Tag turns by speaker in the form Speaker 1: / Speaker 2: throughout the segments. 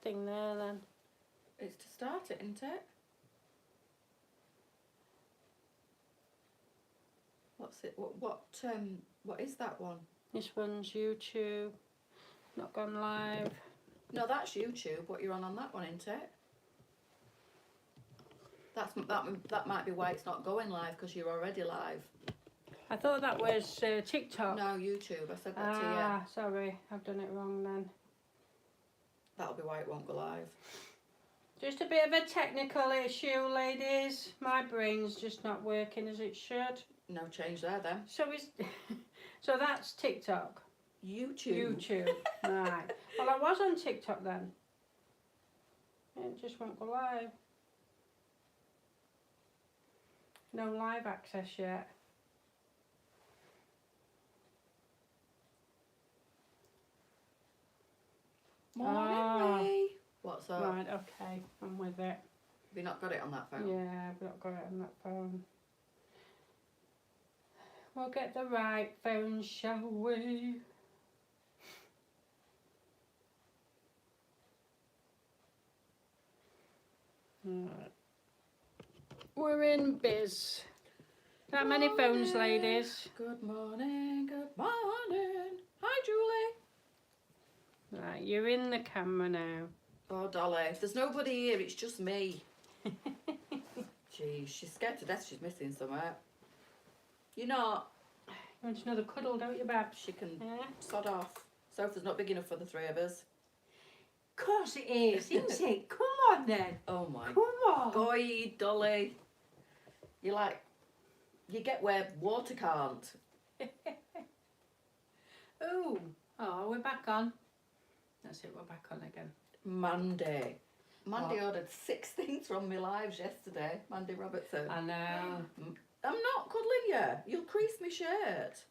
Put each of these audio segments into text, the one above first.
Speaker 1: thing there then?
Speaker 2: It's to start it, isn't it? What's it? What is that one?
Speaker 1: This one's YouTube. Not gone live.
Speaker 2: No, that's YouTube. What you're on that one, isn't it? That might be why it's not going live, because you're already live.
Speaker 1: I thought that was TikTok.
Speaker 2: No, YouTube. I said that to you.
Speaker 1: Ah, sorry, I've done it wrong then.
Speaker 2: That'll be why it won't go live.
Speaker 1: Just a bit of a technical issue, ladies. My brain's just not working as it should.
Speaker 2: No change there then.
Speaker 1: So so that's TikTok.
Speaker 2: YouTube.
Speaker 1: Right. Well, I was on TikTok then. It just won't go live. No live access yet.
Speaker 2: Morning, Ray. What's up?
Speaker 1: Right, okay, I'm with it.
Speaker 2: Have you not got it on that phone?
Speaker 1: Yeah, I've not got it on that phone. We'll get the right phone, shall we? Right. We're in biz. That many phones, ladies.
Speaker 2: Good morning, good morning. Hi, Julie.
Speaker 1: Right, you're in the camera now.
Speaker 2: Oh, Dolly, there's nobody here, it's just me. Jeez, she's scared to death she's missing somewhere. You're not.
Speaker 1: You want another cuddle, don't you, Babs?
Speaker 2: She can
Speaker 1: Yeah.
Speaker 2: sod off. Sofa's not big enough for the three of us.
Speaker 1: Of course it is, isn't it? Come on then.
Speaker 2: Oh my
Speaker 1: Come on.
Speaker 2: Boy, Dolly. You're like, you get where water can't.
Speaker 1: Oh, we're back on. That's it, we're back on again.
Speaker 2: Mandy
Speaker 1: What?
Speaker 2: ordered 6 things from me lives yesterday. Mandy Robertson.
Speaker 1: I know.
Speaker 2: I'm not cuddling you. You'll crease my shirt.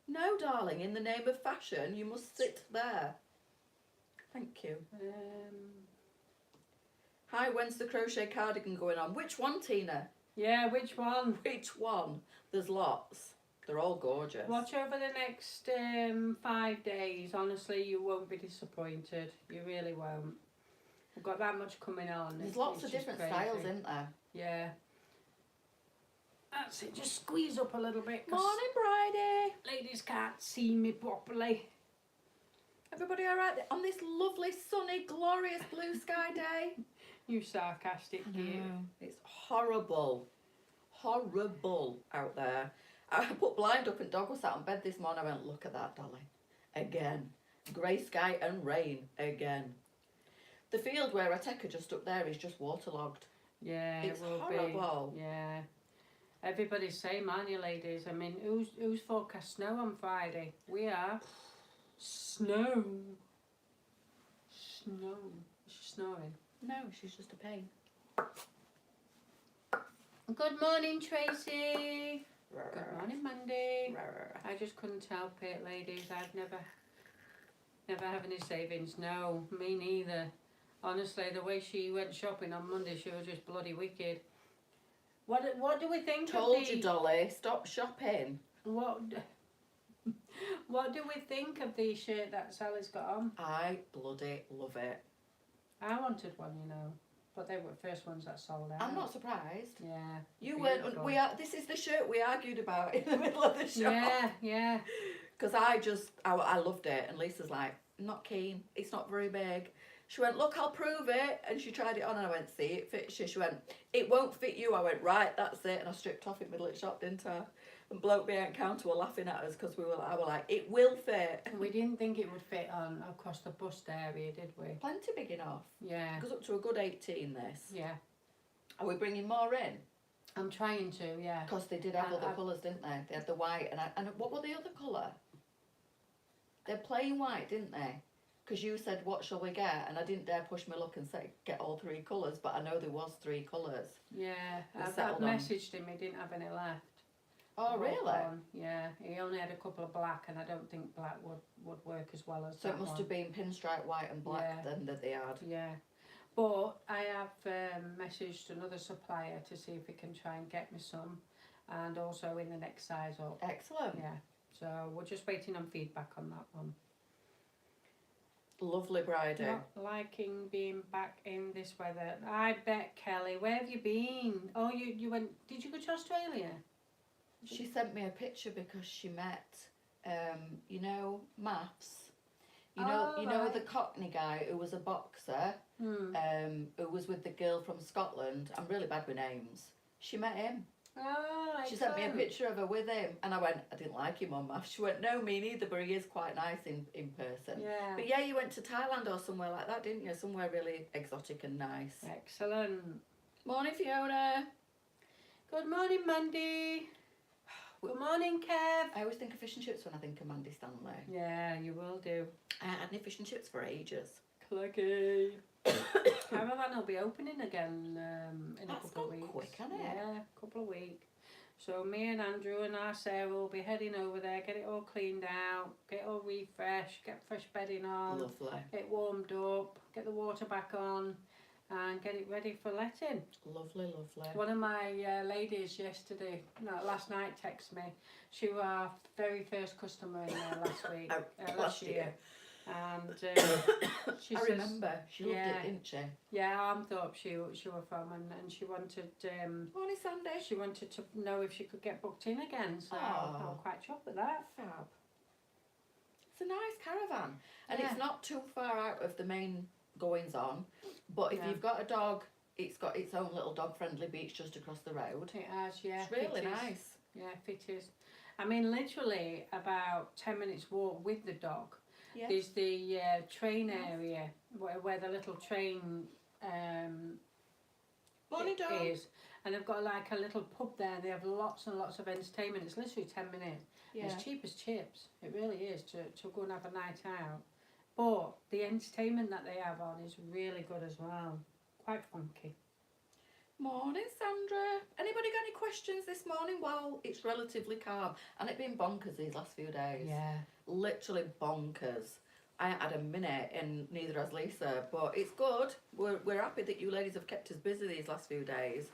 Speaker 2: No, darling, in the name of fashion, you must sit there. Thank you. Hi, when's the crochet cardigan going on? Which one, Tina?
Speaker 1: Yeah, which one?
Speaker 2: Which one? There's lots. They're all gorgeous.
Speaker 1: Watch over the next 5 days. Honestly, you won't be disappointed. You really won't. We've got that much coming on.
Speaker 2: There's lots of
Speaker 1: just
Speaker 2: different
Speaker 1: crazy.
Speaker 2: styles, isn't there?
Speaker 1: Yeah. That's it. Just squeeze up a little bit. 'Cause
Speaker 2: Morning, Bridie.
Speaker 1: ladies can't see me properly.
Speaker 2: Everybody all right on this lovely, sunny, glorious blue sky day?
Speaker 1: You sarcastic you.
Speaker 2: It's horrible. Horrible out there. I put blind up and dog was sat on bed this morning. I went, look at that, Dolly. Again. Grey sky and rain. Again. The field where I take her just up there is just waterlogged.
Speaker 1: Yeah,
Speaker 2: It's
Speaker 1: it will
Speaker 2: horrible.
Speaker 1: be. Yeah. Everybody's saying, aren't you, ladies? I mean, who's forecast snow on Friday? We are. Snow. Snow. Is she snoring?
Speaker 2: No, she's just a pain.
Speaker 1: Good morning, Tracy. Good morning, Mandy. I just couldn't help it, ladies. I've never have any savings. No, me neither. Honestly, the way she went shopping on Monday, she was just bloody wicked. What do we think?
Speaker 2: Told you, Dolly. Stop shopping.
Speaker 1: What do we think of the shirt that Sally's got on?
Speaker 2: I bloody love it.
Speaker 1: I wanted one, you know, but they were the first ones that sold out.
Speaker 2: I'm not surprised.
Speaker 1: Yeah.
Speaker 2: You
Speaker 1: beautiful.
Speaker 2: weren't. This is the shirt we argued about in the middle of the shop.
Speaker 1: Yeah, yeah.
Speaker 2: Because I loved it, and Lisa's like, not keen. It's not very big. She went, look, I'll prove it. And she tried it on, and I went, see, it fits you. She went, it won't fit you. I went, right, that's it. And I stripped off in the middle of the shop, didn't I? And bloke behind the counter were laughing at us because I were like, it will fit.
Speaker 1: We didn't think it would fit on across the bust area, did we?
Speaker 2: Plenty big enough.
Speaker 1: Yeah.
Speaker 2: It goes up to a good 18, this.
Speaker 1: Yeah.
Speaker 2: Are we bringing more in?
Speaker 1: I'm trying to, yeah.
Speaker 2: Because they did have other colours, didn't they? They had the white, and what were the other colour? They're plain white, didn't they? Because you said, what shall we get? And I didn't dare push my luck and say, get all 3 colours, but I know there was 3 colours.
Speaker 1: Yeah, I've
Speaker 2: settled on.
Speaker 1: messaged him, he didn't have any left.
Speaker 2: Oh, really?
Speaker 1: One. Yeah, he only had a couple of black, and I don't think black would work as well as
Speaker 2: So
Speaker 1: that
Speaker 2: it must
Speaker 1: one.
Speaker 2: have been pinstripe white and black
Speaker 1: Yeah.
Speaker 2: then that they had.
Speaker 1: Yeah, but I have messaged another supplier to see if he can try and get me some, and also in the next size up.
Speaker 2: Excellent.
Speaker 1: Yeah, so we're just waiting on feedback on that one.
Speaker 2: Lovely Bridie.
Speaker 1: Not liking being back in this weather. I bet, Kelly. Where have you been? Oh, you went. Did you go to Australia?
Speaker 2: She sent me a picture because she met, you know, Maths. You know
Speaker 1: right.
Speaker 2: the Cockney guy who was a boxer, who was with the girl from Scotland. I'm really bad with names. She met him.
Speaker 1: Oh,
Speaker 2: She sent me a picture of her with him, and I went, I didn't like him on Maths. She went, no, me neither, but he is quite nice in person.
Speaker 1: Yeah.
Speaker 2: But yeah, you went to Thailand or somewhere like that, didn't you? Somewhere really exotic and nice.
Speaker 1: Excellent.
Speaker 2: Morning, Fiona.
Speaker 1: Good morning, Mandy. Good morning, Kev.
Speaker 2: I always think of fish and chips when I think of Mandy Stanley.
Speaker 1: Yeah, you will do.
Speaker 2: I hadn't had fish and chips for ages.
Speaker 1: Clicky. Caravan will be opening again in a couple of weeks.
Speaker 2: That's gone quick, hasn't it?
Speaker 1: Yeah, a couple of weeks. So me and Andrew and our Sarah will be heading over there, get it all cleaned out, get it all refreshed, get fresh bedding on,
Speaker 2: Lovely.
Speaker 1: get warmed up, get the water back on, and get it ready for letting.
Speaker 2: Lovely, lovely.
Speaker 1: One of my ladies last night texted me. She was our very first customer in there last year. And she
Speaker 2: I
Speaker 1: says,
Speaker 2: remember. She loved it, didn't she?
Speaker 1: Yeah, I thought she was from, and she wanted
Speaker 2: Morning, Sandy.
Speaker 1: she wanted to know if she could get booked in again. So I'm quite chuffed with that.
Speaker 2: Fab. It's a nice caravan, and
Speaker 1: Yeah.
Speaker 2: it's not too far out of the main goings on. But if you've got a dog, it's got its own little dog-friendly beach just across the road.
Speaker 1: It has, yeah.
Speaker 2: It's really
Speaker 1: it is.
Speaker 2: nice.
Speaker 1: Yeah, it is. I mean, literally about 10 minutes walk with the dog.
Speaker 2: Yeah.
Speaker 1: There's the train area where the little train
Speaker 2: Morning, dog.
Speaker 1: is. And they've got like a little pub there. They have lots and lots of entertainment. It's literally 10 minutes.
Speaker 2: Yeah.
Speaker 1: It's cheap as chips. It really is to go and have a night out. But the entertainment that they have on is really good as well. Quite funky.
Speaker 2: Morning, Sandra. Anybody got any questions this morning? Well, it's relatively calm. And it's been bonkers these last few days.
Speaker 1: Yeah.
Speaker 2: Literally bonkers. I ain't had a minute, and neither has Leesa, but it's good. We're happy that you ladies have kept us busy these last few days.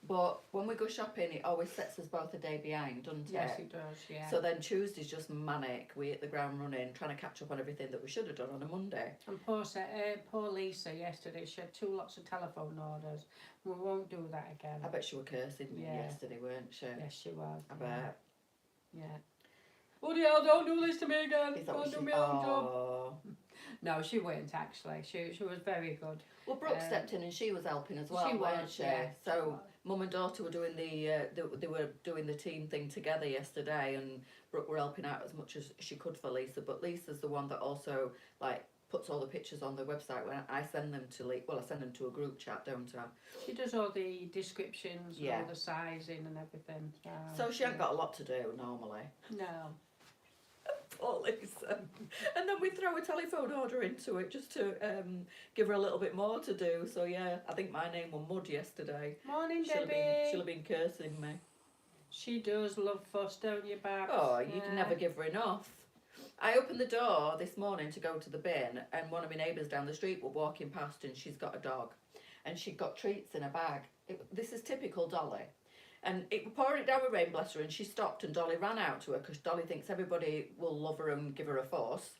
Speaker 2: But when we go shopping, it always sets us both a day behind, doesn't it?
Speaker 1: Yes, it does, yeah.
Speaker 2: So then Tuesday's just manic. We hit the ground running, trying to catch up on everything that we should have done on a Monday.
Speaker 1: And poor Lisa yesterday, she had 2 lots of telephone orders. We won't do that again.
Speaker 2: I bet she was cursing me yesterday, weren't she?
Speaker 1: Yes, she was.
Speaker 2: I bet.
Speaker 1: Yeah. Bloody hell, don't do this to me again.
Speaker 2: Is that
Speaker 1: Don't
Speaker 2: what
Speaker 1: do
Speaker 2: she...
Speaker 1: my own job.
Speaker 2: Oh.
Speaker 1: No, she weren't actually. She was very good.
Speaker 2: Well, Brooke stepped in and she was helping as well,
Speaker 1: she
Speaker 2: weren't
Speaker 1: was,
Speaker 2: she?
Speaker 1: yeah,
Speaker 2: So
Speaker 1: she was.
Speaker 2: Mum and daughter were doing they were doing the team thing together yesterday, and Brooke were helping out as much as she could for Leesa. But Lisa's the one that also like puts all the pictures on the website when I send them to I send them to a group chat, don't I?
Speaker 1: She does all the descriptions, and all the sizing and everything.
Speaker 2: So she ain't got a lot to do normally.
Speaker 1: No.
Speaker 2: Poor Lisa. And then we throw a telephone order into it just to give her a little bit more to do. So yeah, I think my name was Mud yesterday.
Speaker 1: Morning,
Speaker 2: She'll
Speaker 1: Debbie.
Speaker 2: have been cursing me.
Speaker 1: She does love fuss, don't you, Babs?
Speaker 2: Oh, you can never give her enough. I opened the door this morning to go to the bin, and one of my neighbours down the street were walking past, and she's got a dog, and she'd got treats in a bag. This is typical Dolly. And it was pouring it down with rain, bless her, and she stopped, and Dolly ran out to her because Dolly thinks everybody will love her and give her a fuss.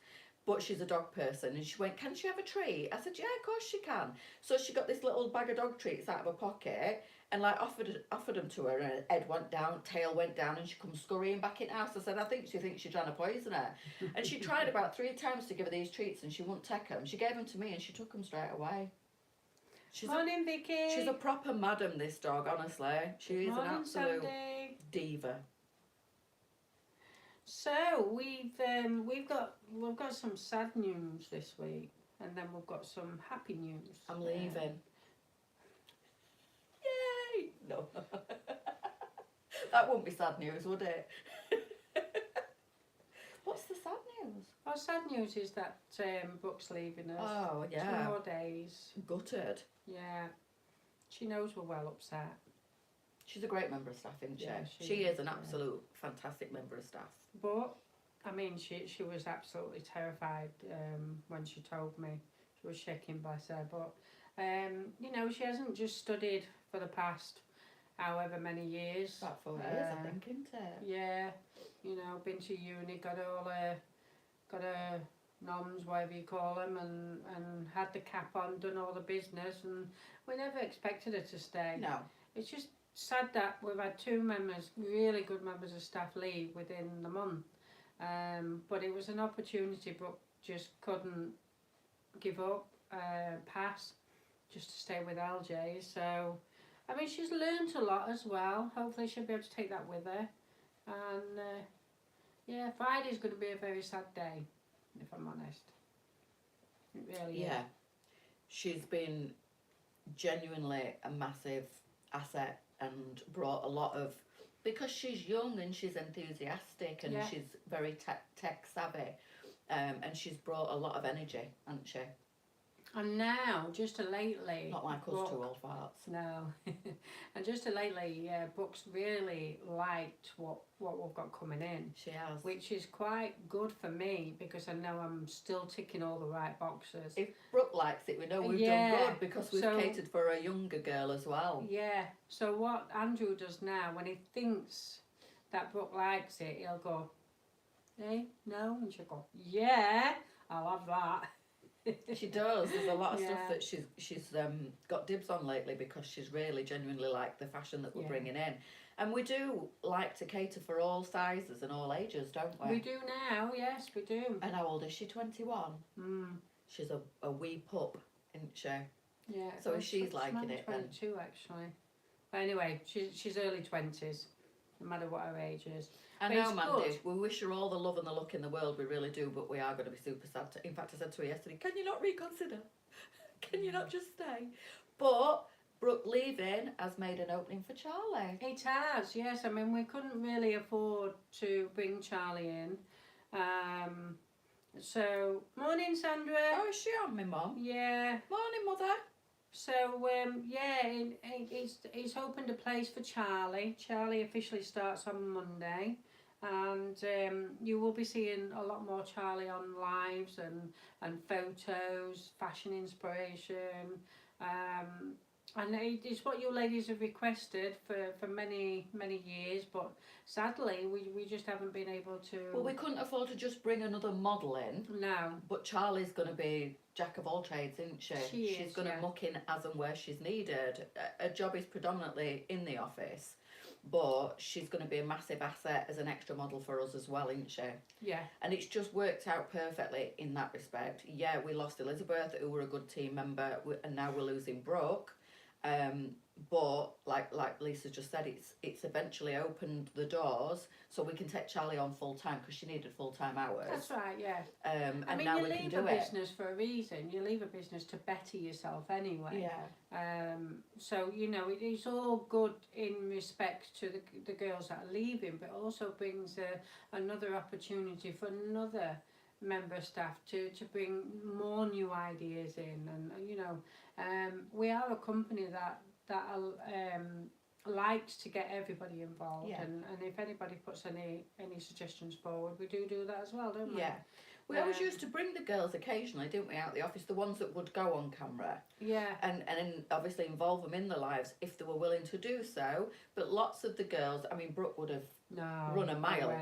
Speaker 2: But she's a dog person, and she went, can she have a treat? I said, yeah, of course she can. So she got this little bag of dog treats out of her pocket and like offered them to her, and her head went down, tail went down, and she come scurrying back in the house. I said, I think she thinks you're trying to poison her. And she tried about 3 times to give her these treats, and she wouldn't take them. She gave them to me, and she took them straight away.
Speaker 1: Morning, Vicky.
Speaker 2: She's a proper madam, this dog, honestly. She is
Speaker 1: Morning,
Speaker 2: an absolute
Speaker 1: Sandy.
Speaker 2: diva.
Speaker 1: So we've got some sad news this week, and then we've got some happy news.
Speaker 2: I'm leaving. Yay! No. That wouldn't be sad news, would it? What's the sad news?
Speaker 1: Our sad news is that Brooke's leaving us.
Speaker 2: Oh, yeah.
Speaker 1: 2 more days.
Speaker 2: Gutted.
Speaker 1: Yeah. She knows we're well upset.
Speaker 2: She's a great member of staff, isn't she?
Speaker 1: Yeah,
Speaker 2: she is an absolute fantastic member of staff.
Speaker 1: But, I mean, she was absolutely terrified when she told me. She was shaking, bless her. But, you know, she hasn't just studied for the past however many years.
Speaker 2: About 4 years, I think, isn't it?
Speaker 1: Yeah. You know, been to uni, got her noms, whatever you call them, and had the cap on, done all the business, and we never expected her to stay.
Speaker 2: No.
Speaker 1: It's just sad that we've had two members, really good members of staff, leave within the month. But it was an opportunity, but just couldn't give up, pass, just to stay with LJ. So, I mean, she's learnt a lot as well. Hopefully she'll be able to take that with her. And yeah, Friday's going to be a very sad day, if I'm honest. It really is.
Speaker 2: She's been genuinely a massive asset and brought a lot of, because she's young and she's enthusiastic and she's very tech savvy, and she's brought a lot of energy, hasn't she?
Speaker 1: And now, just to lately...
Speaker 2: Not like us two old farts.
Speaker 1: No. And just to lately, Brooke's really liked what we've got coming in.
Speaker 2: She has.
Speaker 1: Which is quite good for me, because I know I'm still ticking all the right boxes.
Speaker 2: If Brooke likes it, we know we've done good, because we've catered for a younger girl as well.
Speaker 1: Yeah. So what Andrew does now, when he thinks that Brooke likes it, he'll go, hey, no? And she'll go, yeah, I'll have that.
Speaker 2: She does. There's a lot of stuff that she's got dibs on lately, because she's really genuinely liked the fashion that we're bringing in. And we do like to cater for all sizes and all ages, don't we?
Speaker 1: We do now, yes, we do.
Speaker 2: And how old is she? 21? She's a wee pup, isn't she?
Speaker 1: Yeah.
Speaker 2: So if she's liking it,
Speaker 1: 22 actually. But anyway, she's early 20s, no matter what her age is.
Speaker 2: I know, Mandy, we wish her all the love and the luck in the world, we really do, but we are going to be super sad. In fact, I said to her yesterday, can you not reconsider? Can you not just stay? But Brooke leaving has made an opening for Charlie.
Speaker 1: It has, yes. I mean, we couldn't really afford to bring Charlie in. So, morning, Sandra.
Speaker 2: Oh, is she on me, Mum?
Speaker 1: Yeah.
Speaker 2: Morning, Mother.
Speaker 1: So, it's opened a place for Charlie. Charlie officially starts on Monday. And you will be seeing a lot more Charlie on lives and photos, fashion inspiration. And it's what you ladies have requested for many, many years, but sadly we just haven't been able to...
Speaker 2: Well, we couldn't afford to just bring another model in.
Speaker 1: No.
Speaker 2: But Charlie's going to be jack of all trades, isn't she? She's going to muck in as and where she's needed. Her job is predominantly in the office, but she's going to be a massive asset as an extra model for us as well, isn't she?
Speaker 1: Yeah.
Speaker 2: And it's just worked out perfectly in that respect. Yeah, we lost Elizabeth, who were a good team member, and now we're losing Brooke. But like Leesa just said, it's eventually opened the doors so we can take Charlie on full time, because she needed full time hours.
Speaker 1: That's right, yeah.
Speaker 2: And
Speaker 1: I mean,
Speaker 2: now
Speaker 1: you
Speaker 2: we can
Speaker 1: leave
Speaker 2: do
Speaker 1: a
Speaker 2: it.
Speaker 1: business for a reason. You leave a business to better yourself anyway.
Speaker 2: Yeah.
Speaker 1: So you know, it's all good in respect to the girls that are leaving, but also brings another opportunity for another member of staff to bring more new ideas in. And you know, we are a company that likes to get everybody involved, and if anybody puts any suggestions forward, we do that as well, don't we?
Speaker 2: Yeah. We always used to bring the girls occasionally, didn't we, out the office, the ones that would go on camera.
Speaker 1: Yeah.
Speaker 2: And obviously involve them in their lives if they were willing to do so. But lots of the girls, I mean, Brooke would have run a mile.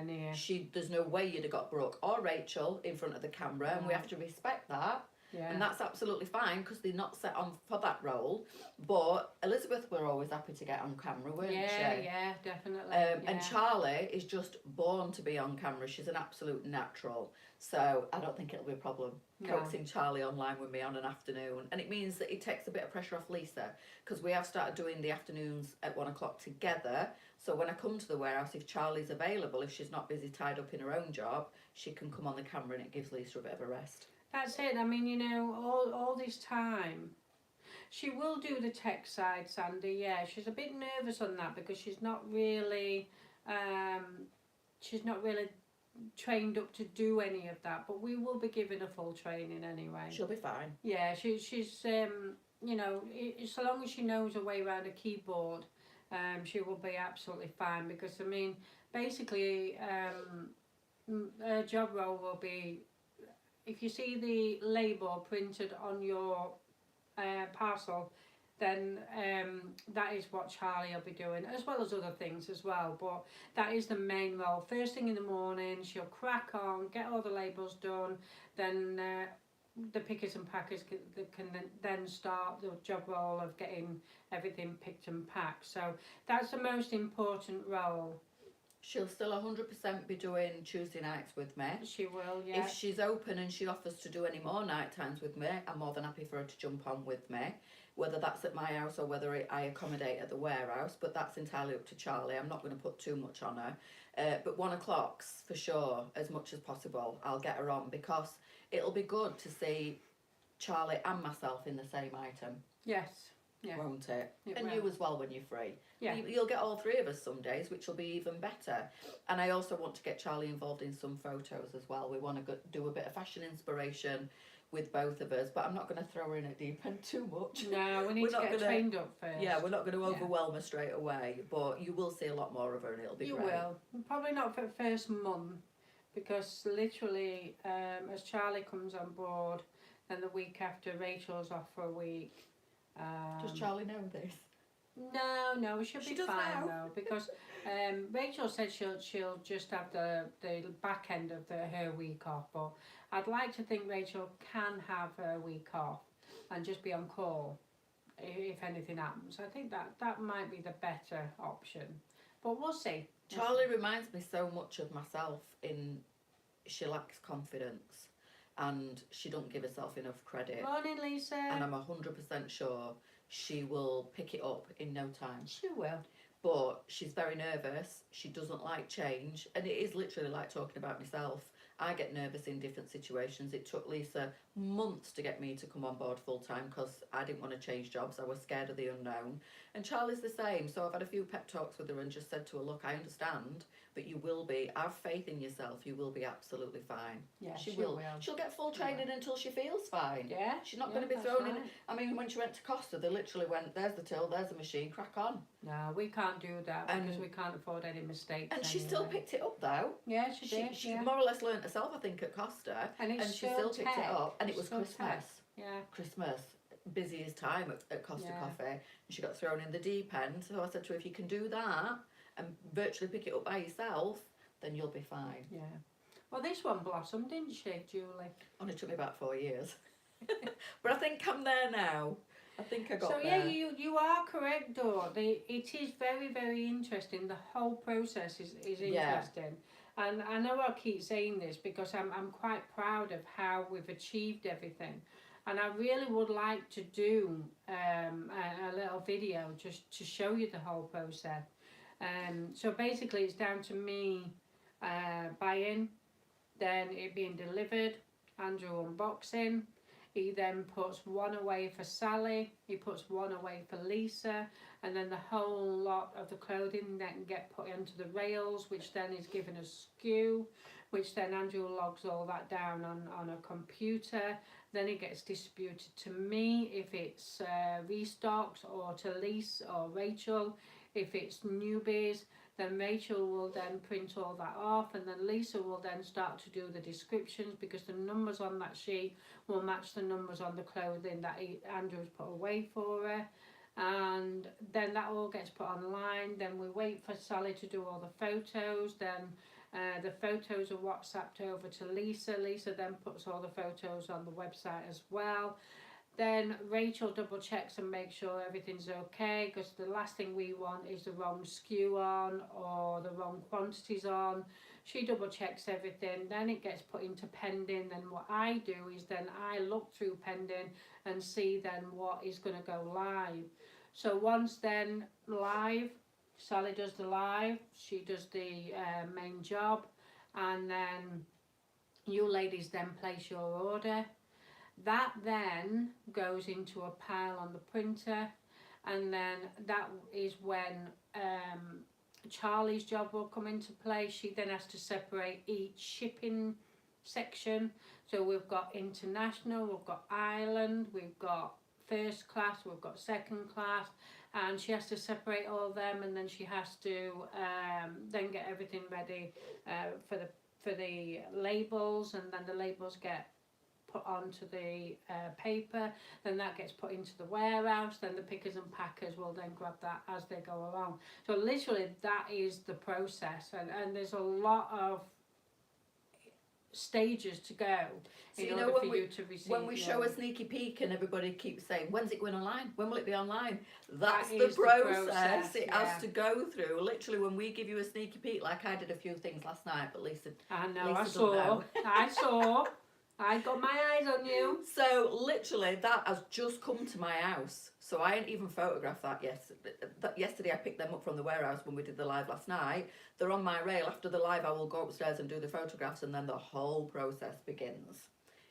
Speaker 2: There's no way you'd have got Brooke or Rachel in front of the camera, and we have to respect that.
Speaker 1: Yeah.
Speaker 2: And that's absolutely fine, because they're not set on for that role. But Elizabeth were always happy to get on camera, weren't she?
Speaker 1: Yeah, definitely.
Speaker 2: And Charlie is just born to be on camera. She's an absolute natural. So I don't think it'll be a problem coaxing Charlie online with me on an afternoon. And it means that it takes a bit of pressure off Leesa, because we have started doing the afternoons at 1 o'clock together. So when I come to the warehouse, if Charlie's available, if she's not busy tied up in her own job, she can come on the camera, and it gives Leesa a bit of a rest.
Speaker 1: That's it. I mean, you know, all this time, she will do the tech side, Sandy. Yeah, she's a bit nervous on that, because she's not really trained up to do any of that. But we will be giving her full training anyway.
Speaker 2: She'll be fine.
Speaker 1: Yeah, she's you know, so long as she knows her way around a keyboard, she will be absolutely fine. Because I mean, basically, her job role will be, if you see the label printed on your parcel, then that is what Charlie will be doing, as well as other things as well. But that is the main role. First thing in the morning, she'll crack on, get all the labels done, then the pickers and packers can then start the job role of getting everything picked and packed. So that's the most important role.
Speaker 2: She'll still 100% be doing Tuesday nights with me.
Speaker 1: She will, yeah.
Speaker 2: If she's open and she offers to do any more night times with me, I'm more than happy for her to jump on with me, whether that's at my house or whether I accommodate at the warehouse, but that's entirely up to Charlie. I'm not going to put too much on her. But 1 o'clock's for sure, as much as possible, I'll get her on, because it'll be good to see Charlie and myself in the same item.
Speaker 1: Yes. Yeah.
Speaker 2: Won't it?
Speaker 1: It
Speaker 2: and
Speaker 1: will.
Speaker 2: you as well when you're free.
Speaker 1: Yeah.
Speaker 2: You'll get all three of us some days, which will be even better. And I also want to get Charlie involved in some photos as well. We want to do a bit of fashion inspiration with both of us, but I'm not going to throw her in at deep end too much.
Speaker 1: No, we need to get trained up first.
Speaker 2: Yeah, we're not going to overwhelm her straight away, but you will see a lot more of her and it'll be great.
Speaker 1: You will. Probably not for the first month, because literally as Charlie comes on board, then the week after Rachel's off for a week.
Speaker 2: Does Charlie know this?
Speaker 1: No, she'll be fine though, because Rachel said she'll just have the back end of her week off, but I'd like to think Rachel can have her week off and just be on call if anything happens. I think that might be the better option, but we'll see.
Speaker 2: Charlie reminds me so much of myself in she lacks confidence and she don't give herself enough credit.
Speaker 1: Morning, Leesa.
Speaker 2: And I'm 100% sure she will pick it up in no time.
Speaker 1: She will.
Speaker 2: But she's very nervous. She doesn't like change. And it is literally like talking about myself. I get nervous in different situations. It took Leesa months to get me to come on board full time because I didn't want to change jobs. I was scared of the unknown. And Charlie's the same. So I've had a few pep talks with her and just said to her, look, I understand, but you will be. Have faith in yourself. You will be absolutely fine.
Speaker 1: Yeah,
Speaker 2: she will. She'll get full training until she feels fine.
Speaker 1: Yeah.
Speaker 2: She's not going to be thrown in. I mean, when she went to Costa, they literally went, there's the till, there's the machine, crack on.
Speaker 1: No, we can't do that because we can't afford any mistakes.
Speaker 2: And she still picked it up though.
Speaker 1: Yeah, she did.
Speaker 2: She more or less learnt herself, I think, at Costa.
Speaker 1: And
Speaker 2: she still picked it up. And it was Christmas.
Speaker 1: Yeah.
Speaker 2: Christmas. Busiest time at Costa Coffee. And she got thrown in the deep end. So I said to her, if you can do that and virtually pick it up by yourself, then you'll be fine.
Speaker 1: Yeah. Well, this one blossomed, didn't she, Julie?
Speaker 2: Only took me about 4 years. But I think I'm there now. I think I got there.
Speaker 1: So yeah, you are correct, Dawn. It is very, very interesting. The whole process is interesting. Yeah. And I know I keep saying this because I'm quite proud of how we've achieved everything. And I really would like to do a little video just to show you the whole process. So basically it's down to me buying, then it being delivered, Andrew unboxing. He then puts one away for Sally, he puts one away for Leesa, and then the whole lot of the clothing then get put onto the rails, which then is given a SKU, which then Andrew logs all that down on a computer. Then it gets distributed to me if it's restocked, or to Lisa or Rachel if it's newbies. Then Rachel will then print all that off, and then Leesa will then start to do the descriptions, because the numbers on that sheet will match the numbers on the clothing that Andrew's put away for her. And then that all gets put online. Then we wait for Sally to do all the photos. Then the photos are WhatsApped over to Leesa. Leesa then puts all the photos on the website as well. Then Rachel double checks and makes sure everything's okay, because the last thing we want is the wrong SKU on or the wrong quantities on. She double checks everything, then it gets put into pending. Then what I do is then I look through pending and see then what is going to go live. So once then live, Sally does the live, she does the main job, and then you ladies then place your order. That then goes into a pile on the printer, and then that is when Charlie's job will come into play. She then has to separate each shipping section. So we've got international, we've got Ireland, we've got first class, we've got second class, and she has to separate all them, and then she has to then get everything ready for the labels, and then the labels get put onto the paper, then that gets put into the warehouse, then the pickers and packers will then grab that as they go along. So literally that is the process, and there's a lot of stages to go
Speaker 2: So
Speaker 1: in
Speaker 2: you
Speaker 1: order
Speaker 2: know
Speaker 1: for you to receive.
Speaker 2: when we show a sneaky peek and everybody keeps saying, when's it going online? When will it be online? That's
Speaker 1: That
Speaker 2: the
Speaker 1: is the
Speaker 2: process
Speaker 1: process,
Speaker 2: it
Speaker 1: yeah.
Speaker 2: has to go through. Literally, when we give you a sneaky peek, like I did a few things last night, but Leesa,
Speaker 1: I know,
Speaker 2: Leesa
Speaker 1: I
Speaker 2: don't
Speaker 1: saw,
Speaker 2: know.
Speaker 1: I got my eyes on you.
Speaker 2: So literally, that has just come to my house. So I ain't even photographed that yesterday. I picked them up from the warehouse when we did the live last night. They're on my rail. After the live, I will go upstairs and do the photographs, and then the whole process begins.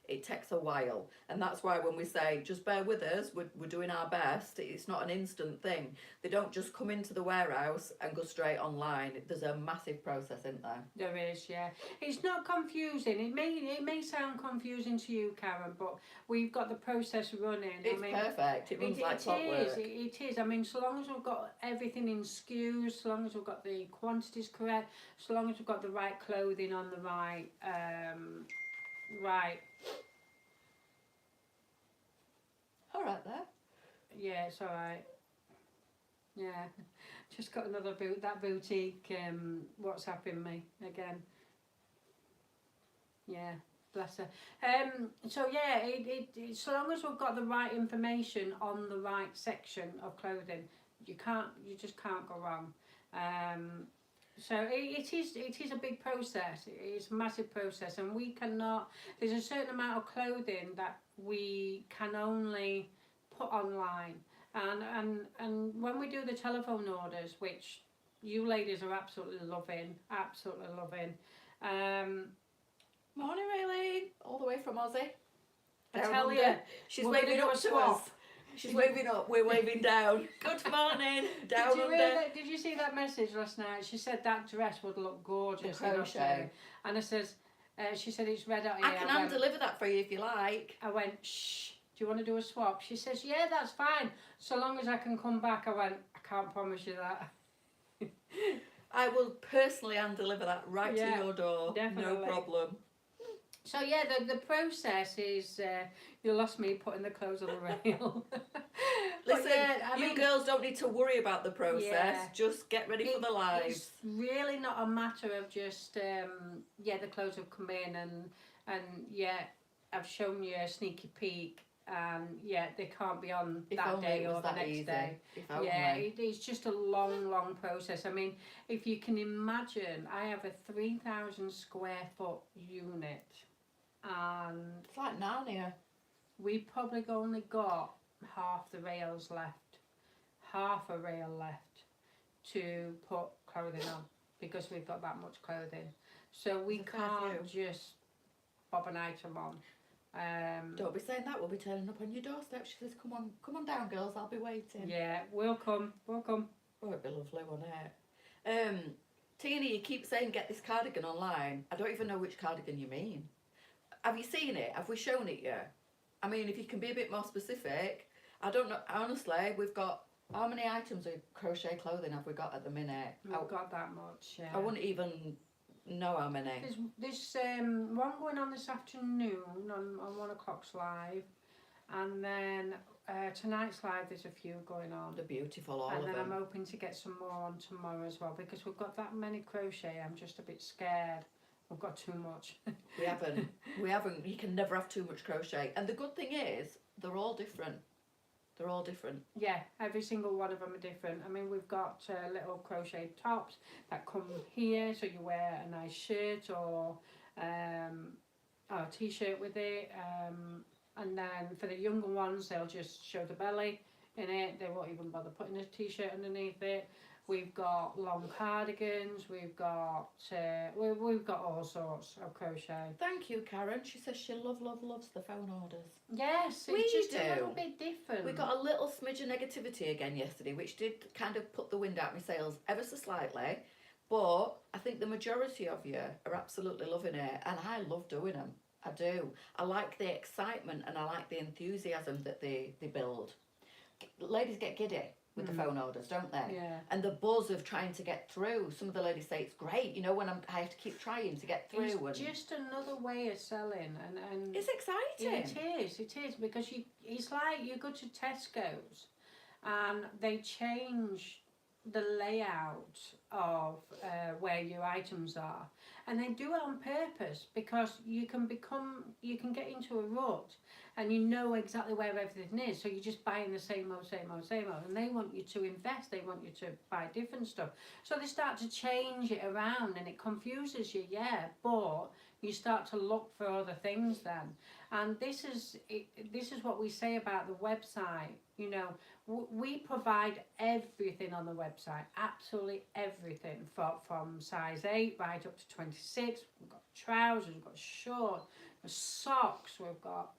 Speaker 2: It takes a while, and that's why when we say just bear with us, we're doing our best. It's not an instant thing. They don't just come into the warehouse and go straight online. There's a massive process, isn't there?
Speaker 1: There is, yeah. It's not confusing. It may sound confusing to you, Karen, but we've got the process running.
Speaker 2: It's perfect. It runs like clockwork.
Speaker 1: It is. I mean, so long as we've got everything in SKUs, so long as we've got the quantities correct, so long as we've got the right clothing on the right,
Speaker 2: All right there.
Speaker 1: Yeah, it's all right. Yeah, just got another that boutique WhatsApping me again. Yeah, bless her. So yeah, it so long as we've got the right information on the right section of clothing, you just can't go wrong. So it is a big process. It's a massive process, and we cannot. There's a certain amount of clothing that we can only put online, and when we do the telephone orders, which you ladies are absolutely loving.
Speaker 2: Morning, Raylene. All the way from Aussie.
Speaker 1: I
Speaker 2: Down
Speaker 1: tell
Speaker 2: under.
Speaker 1: you,
Speaker 2: She's
Speaker 1: we're
Speaker 2: waving
Speaker 1: gonna do
Speaker 2: up
Speaker 1: a
Speaker 2: to
Speaker 1: swap.
Speaker 2: us. She's waving up. We're waving down. Good morning. Down under.
Speaker 1: Did you see that message last night? She said that dress would look gorgeous.
Speaker 2: The crochet.
Speaker 1: And I says, she said it's red out here.
Speaker 2: I can hand deliver that for you if you like.
Speaker 1: I went, shh. Do you want to do a swap? She says, yeah, that's fine. So long as I can come back. I went, I can't promise you that.
Speaker 2: I will personally hand deliver that right to your door.
Speaker 1: Definitely.
Speaker 2: No problem.
Speaker 1: So yeah, the process is, you lost me putting the clothes on the rail.
Speaker 2: Listen, you girls don't need to worry about the process.
Speaker 1: Yeah.
Speaker 2: Just get ready for the lives.
Speaker 1: It's really not a matter of just, the clothes have come in and I've shown you a sneaky peek. They can't be on that day or the next day. Yeah, it's just a long process. I mean, if you can imagine, I have a 3,000 square foot unit, and
Speaker 2: it's like Narnia.
Speaker 1: We probably only got half the rails left, half a rail left to put clothing on, because we've got that much clothing. So we can't just bob an item on.
Speaker 2: Don't be saying that. We'll be turning up on your doorstep. She says, come on down, girls, I'll be waiting.
Speaker 1: Yeah, we'll come.
Speaker 2: Oh, it'd be lovely, wouldn't it? Tina, you keep saying get this cardigan online. I don't even know which cardigan you mean. Have you seen it? Have we shown it yet? I mean, if you can be a bit more specific. I don't know, honestly. We've got, how many items of crochet clothing have we got at the minute?
Speaker 1: We've got that much, yeah.
Speaker 2: I wouldn't even know how many.
Speaker 1: There's one going on this afternoon on 1 o'clock's live, and then tonight's live there's a few going on.
Speaker 2: They're beautiful, all
Speaker 1: and
Speaker 2: of them.
Speaker 1: And then I'm hoping to get some more on tomorrow as well, because we've got that many crochet. I'm just a bit scared we've got too much.
Speaker 2: We haven't. You can never have too much crochet. And the good thing is, they're all different.
Speaker 1: Yeah, every single one of them are different. I mean, we've got little crochet tops that come here, so you wear a nice shirt or a t-shirt with it. And then for the younger ones, they'll just show the belly in it. They won't even bother putting a t-shirt underneath it. We've got long cardigans. We've got all sorts of crochet.
Speaker 2: Thank you, Karen. She says she loves the phone orders.
Speaker 1: Yes, it's just a little bit different.
Speaker 2: We got a little smidge of negativity again yesterday, which did kind of put the wind out my sails ever so slightly. But I think the majority of you are absolutely loving it, and I love doing them. I do. I like the excitement and I like the enthusiasm that they build. ladies get giddy with the phone orders, don't they?
Speaker 1: Yeah.
Speaker 2: And the buzz of trying to get through. Some of the ladies say it's great, you know, when I have to keep trying to get through.
Speaker 1: It's just another way of selling, and
Speaker 2: it's exciting.
Speaker 1: It is because it's like you go to Tesco's, and they change the layout of where your items are, and they do it on purpose because you can get into a rut and you know exactly where everything is, so you're just buying the same old, and they want you to invest, they want you to buy different stuff, so they start to change it around and it confuses you, but you start to look for other things then. And this is what we say about the website. You know, we provide everything on the website, absolutely everything, from size 8 right up to 26. We've got trousers, we've got shorts, socks, we've got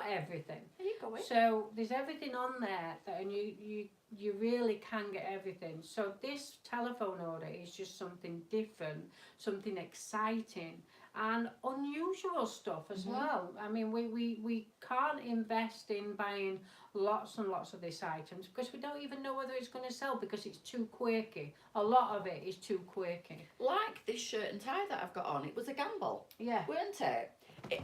Speaker 1: everything.
Speaker 2: There you go.
Speaker 1: So there's everything on there, and you really can get everything. So this telephone order is just something different, something exciting, and unusual stuff as well. I mean, we can't invest in buying lots and lots of these items because we don't even know whether it's going to sell because it's too quirky. A lot of it is too quirky.
Speaker 2: Like this shirt and tie that I've got on, it was a gamble, weren't it?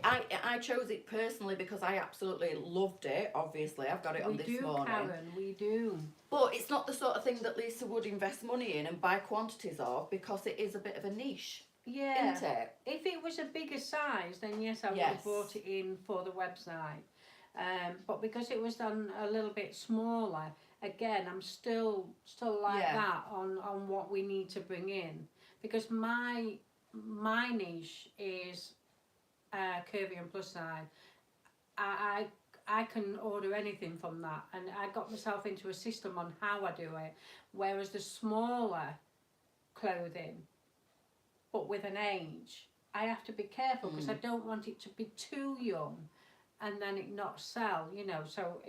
Speaker 2: I chose it personally because I absolutely loved it. Obviously, I've got it on this morning.
Speaker 1: Karen, we do.
Speaker 2: But it's not the sort of thing that Leesa would invest money in and buy quantities of because it is a bit of a niche.
Speaker 1: Yeah.
Speaker 2: Isn't it?
Speaker 1: If it was a bigger size, then yes, I would have brought it in for the website. But because it was done a little bit smaller, again, I'm still like that on what we need to bring in, because my niche is curvy and plus size. I can order anything from that, and I got myself into a system on how I do it. Whereas the smaller clothing, but with an age, I have to be careful because I don't want it to be too young and then it not sell, you know. So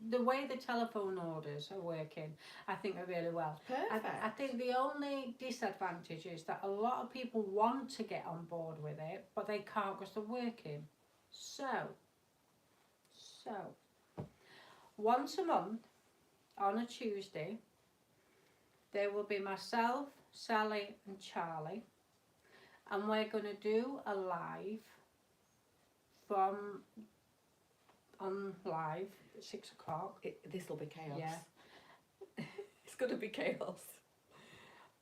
Speaker 1: the way the telephone orders are working, I think are really well.
Speaker 2: Perfect.
Speaker 1: I think the only disadvantage is that a lot of people want to get on board with it, but they can't because they're working. So once a month on a Tuesday, there will be myself, Sally and Charlie, and we're going to do a live live at 6 o'clock.
Speaker 2: This will be chaos.
Speaker 1: Yeah.
Speaker 2: It's going to be chaos.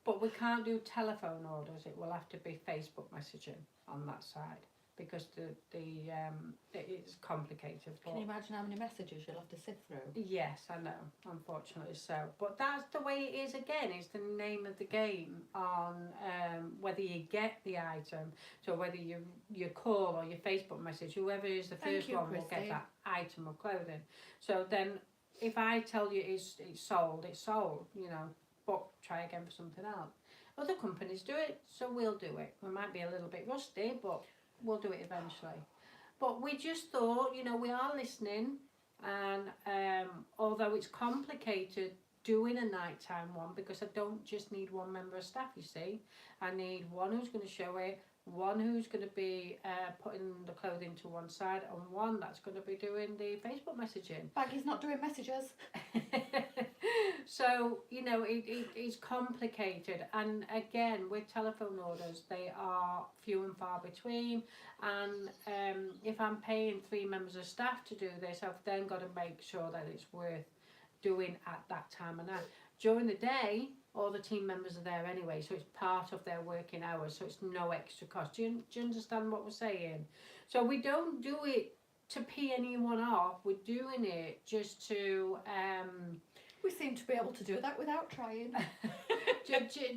Speaker 1: But we can't do telephone orders. It will have to be Facebook messaging on that side because it's complicated.
Speaker 2: Can you imagine how many messages you'll have to sift through?
Speaker 1: Yes, I know, unfortunately so. But that's the way it is again. It's the name of the game on whether you get the item. So whether you call or your Facebook message, whoever is the first one will get that item of clothing. So then if I tell you it's sold, you know, but try again for something else. Other companies do it, so we'll do it. We might be a little bit rusty, but we'll do it eventually. But we just thought, you know, we are listening, and although it's complicated doing a nighttime one, because I don't just need one member of staff, you see. I need one who's going to show it, one who's going to be putting the clothing to one side, and one that's going to be doing the Facebook messaging.
Speaker 2: Baggy's not doing messages.
Speaker 1: So, you know, it's complicated. And again, with telephone orders, they are few and far between. And if I'm paying 3 members of staff to do this, I've then got to make sure that it's worth doing at that time of night. During the day, all the team members are there anyway, so it's part of their working hours, so it's no extra cost. Do you understand what we're saying? So we don't do it to pee anyone off. We're doing it just to...
Speaker 2: we seem to be able to do that without trying.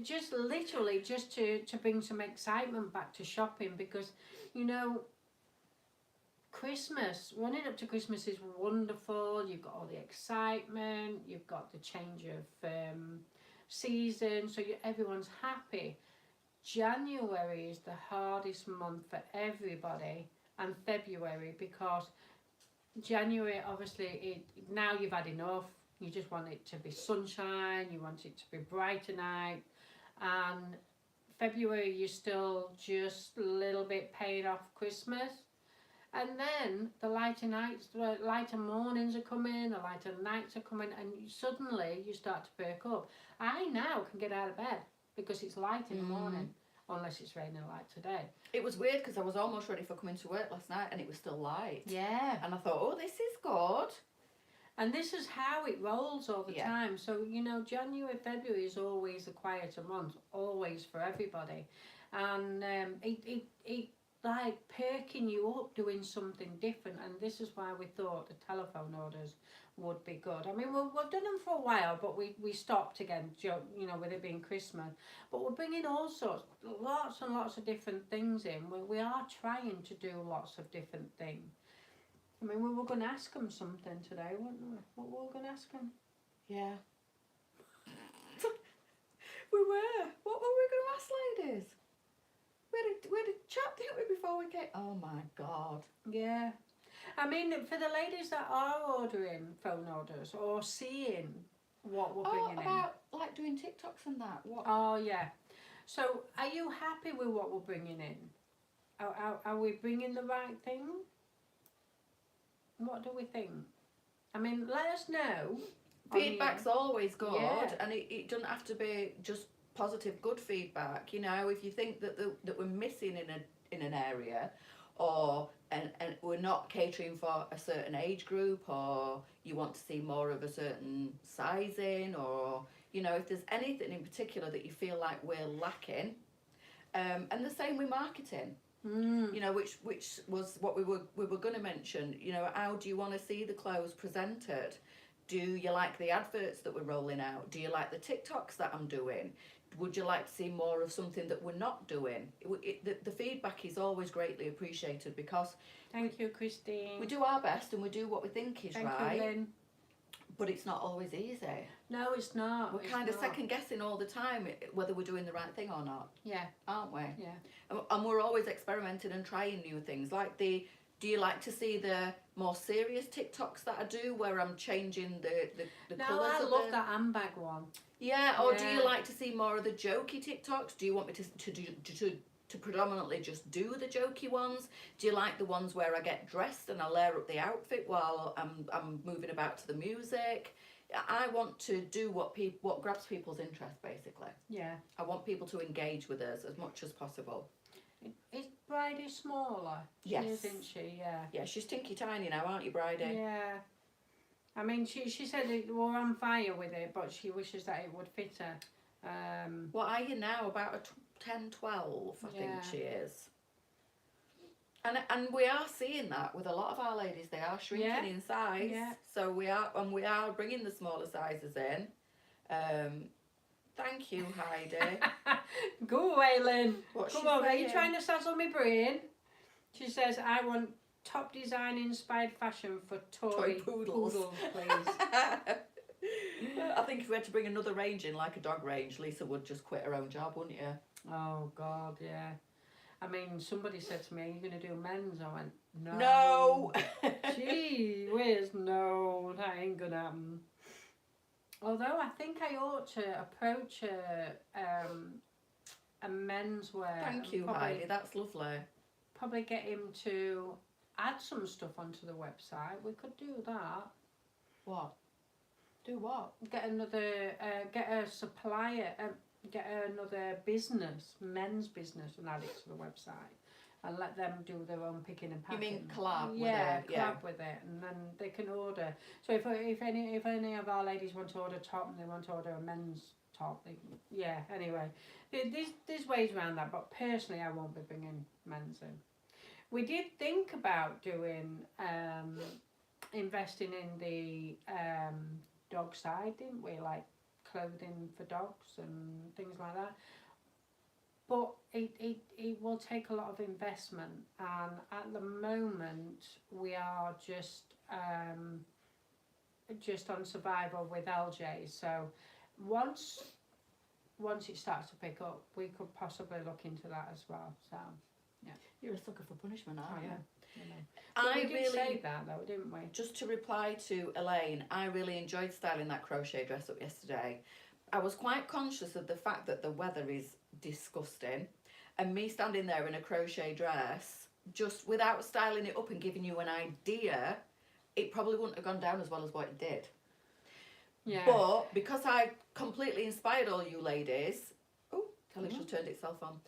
Speaker 1: just literally just to bring some excitement back to shopping, because, you know, Christmas, running up to Christmas is wonderful. You've got all the excitement, you've got the change of season, so everyone's happy. January is the hardest month for everybody, and February, because January, obviously, now you've had enough. You just want it to be sunshine, you want it to be bright tonight, and February you're still just a little bit paying off Christmas, And then the lighter nights, the lighter mornings are coming, the lighter nights are coming, and suddenly you start to perk up. I now can get out of bed because it's light in the morning, unless it's raining like today.
Speaker 2: It was weird because I was almost ready for coming to work last night and it was still light.
Speaker 1: Yeah.
Speaker 2: And I thought, oh, this is good.
Speaker 1: And this is how it rolls all the time. So, you know, January, February is always a quieter month, always for everybody. And it like perking you up doing something different. And this is why we thought the telephone orders would be good. I mean, we've done them for a while, but we stopped again, you know, with it being Christmas. But we're bringing all sorts, lots and lots of different things in. We are trying to do lots of different things. I mean, we were going to ask them something today, weren't we? What were we going to ask them?
Speaker 2: Yeah. We were. What were we going to ask, ladies? We had a chat, didn't we, before we came? Oh, my God.
Speaker 1: Yeah. I mean, for the ladies that are ordering phone orders or seeing what we're bringing in.
Speaker 2: Oh, about, like, doing TikToks and that. What?
Speaker 1: Oh, yeah. So, are you happy with what we're bringing in? Are we bringing the right thing? What do we think? I mean, let us know.
Speaker 2: Feedback's always good,
Speaker 1: Yeah.
Speaker 2: and it doesn't have to be just positive, good feedback. You know, if you think that that we're missing in an area, or and we're not catering for a certain age group, or you want to see more of a certain sizing, or you know, if there's anything in particular that you feel like we're lacking, and the same with marketing. You know, which was what we were going to mention. You know, how do you want to see the clothes presented? Do you like the adverts that we're rolling out? Do you like the TikToks that I'm doing? Would you like to see more of something that we're not doing? The feedback is always greatly appreciated because
Speaker 1: Thank you, Christine.
Speaker 2: we do our best and we do what we think is
Speaker 1: Thank
Speaker 2: right.
Speaker 1: you, Lynn.
Speaker 2: But it's not always easy.
Speaker 1: No, it's not.
Speaker 2: We're kind of second guessing all the time whether we're doing the right thing or not.
Speaker 1: Yeah.
Speaker 2: Aren't we?
Speaker 1: Yeah.
Speaker 2: And we're always experimenting and trying new things. Like do you like to see the more serious TikToks that I do where I'm changing the
Speaker 1: No,
Speaker 2: colours
Speaker 1: I
Speaker 2: of
Speaker 1: love
Speaker 2: the...
Speaker 1: that handbag one.
Speaker 2: Yeah, or do
Speaker 1: Yeah.
Speaker 2: you like to see more of the jokey TikToks? Do you want me to predominantly just do the jokey ones? Do you like the ones where I get dressed and I layer up the outfit while I'm moving about to the music? I want to do what grabs people's interest, basically.
Speaker 1: Yeah.
Speaker 2: I want people to engage with us as much as possible.
Speaker 1: Is Bridie smaller?
Speaker 2: Yes.
Speaker 1: She is, isn't she? Yeah.
Speaker 2: Yeah, she's tinky tiny now, aren't you, Bridie?
Speaker 1: Yeah. I mean, she said we're on fire with it, but she wishes that it would fit her.
Speaker 2: What are you now? About a 10, 12, I think she is. And we are seeing that with a lot of our ladies. They are shrinking in size.
Speaker 1: Yeah.
Speaker 2: So we are bringing the smaller sizes in. Thank you, Heidi.
Speaker 1: Go away, Lynn.
Speaker 2: What's
Speaker 1: Come
Speaker 2: she
Speaker 1: on, are you
Speaker 2: saying?
Speaker 1: trying to sazzle my brain? She says, I want top design inspired fashion for toy
Speaker 2: poodles.
Speaker 1: please.
Speaker 2: I think if we had to bring another range in, like a dog range, Leesa would just quit her own job, wouldn't you?
Speaker 1: Oh, God, yeah. I mean, somebody said to me, are you going to do men's? I went, no.
Speaker 2: No!
Speaker 1: Gee whiz, no, that ain't going to happen. Although I think I ought to approach a menswear.
Speaker 2: Thank you, Heidi. That's lovely.
Speaker 1: Probably get him to add some stuff onto the website. We could do that.
Speaker 2: What? Do what?
Speaker 1: Get a supplier, get another business, men's business, and add it to the website, and let them do their own picking and
Speaker 2: You
Speaker 1: packing.
Speaker 2: mean collab with
Speaker 1: Yeah,
Speaker 2: it?
Speaker 1: collab with it, and then they can order. So if any of our ladies want to order top and they want to order a men's top, anyway, there's ways around that. But personally, I won't be bringing men's in. We did think about doing investing in the dog side, didn't we? Like clothing for dogs and things like that. But it will take a lot of investment, and at the moment we are just on survival with LJ. So once it starts to pick up, we could possibly look into that as well. So yeah,
Speaker 2: You're a sucker for punishment, aren't you?
Speaker 1: But we did
Speaker 2: really
Speaker 1: say that though, didn't we?
Speaker 2: Just to reply to Elaine, I really enjoyed styling that crochet dress up yesterday. I was quite conscious of the fact that the weather is disgusting, and me standing there in a crochet dress just without styling it up and giving you an idea, it probably wouldn't have gone down as well as what it did.
Speaker 1: Yeah.
Speaker 2: But because I completely inspired all you ladies, television turned itself on,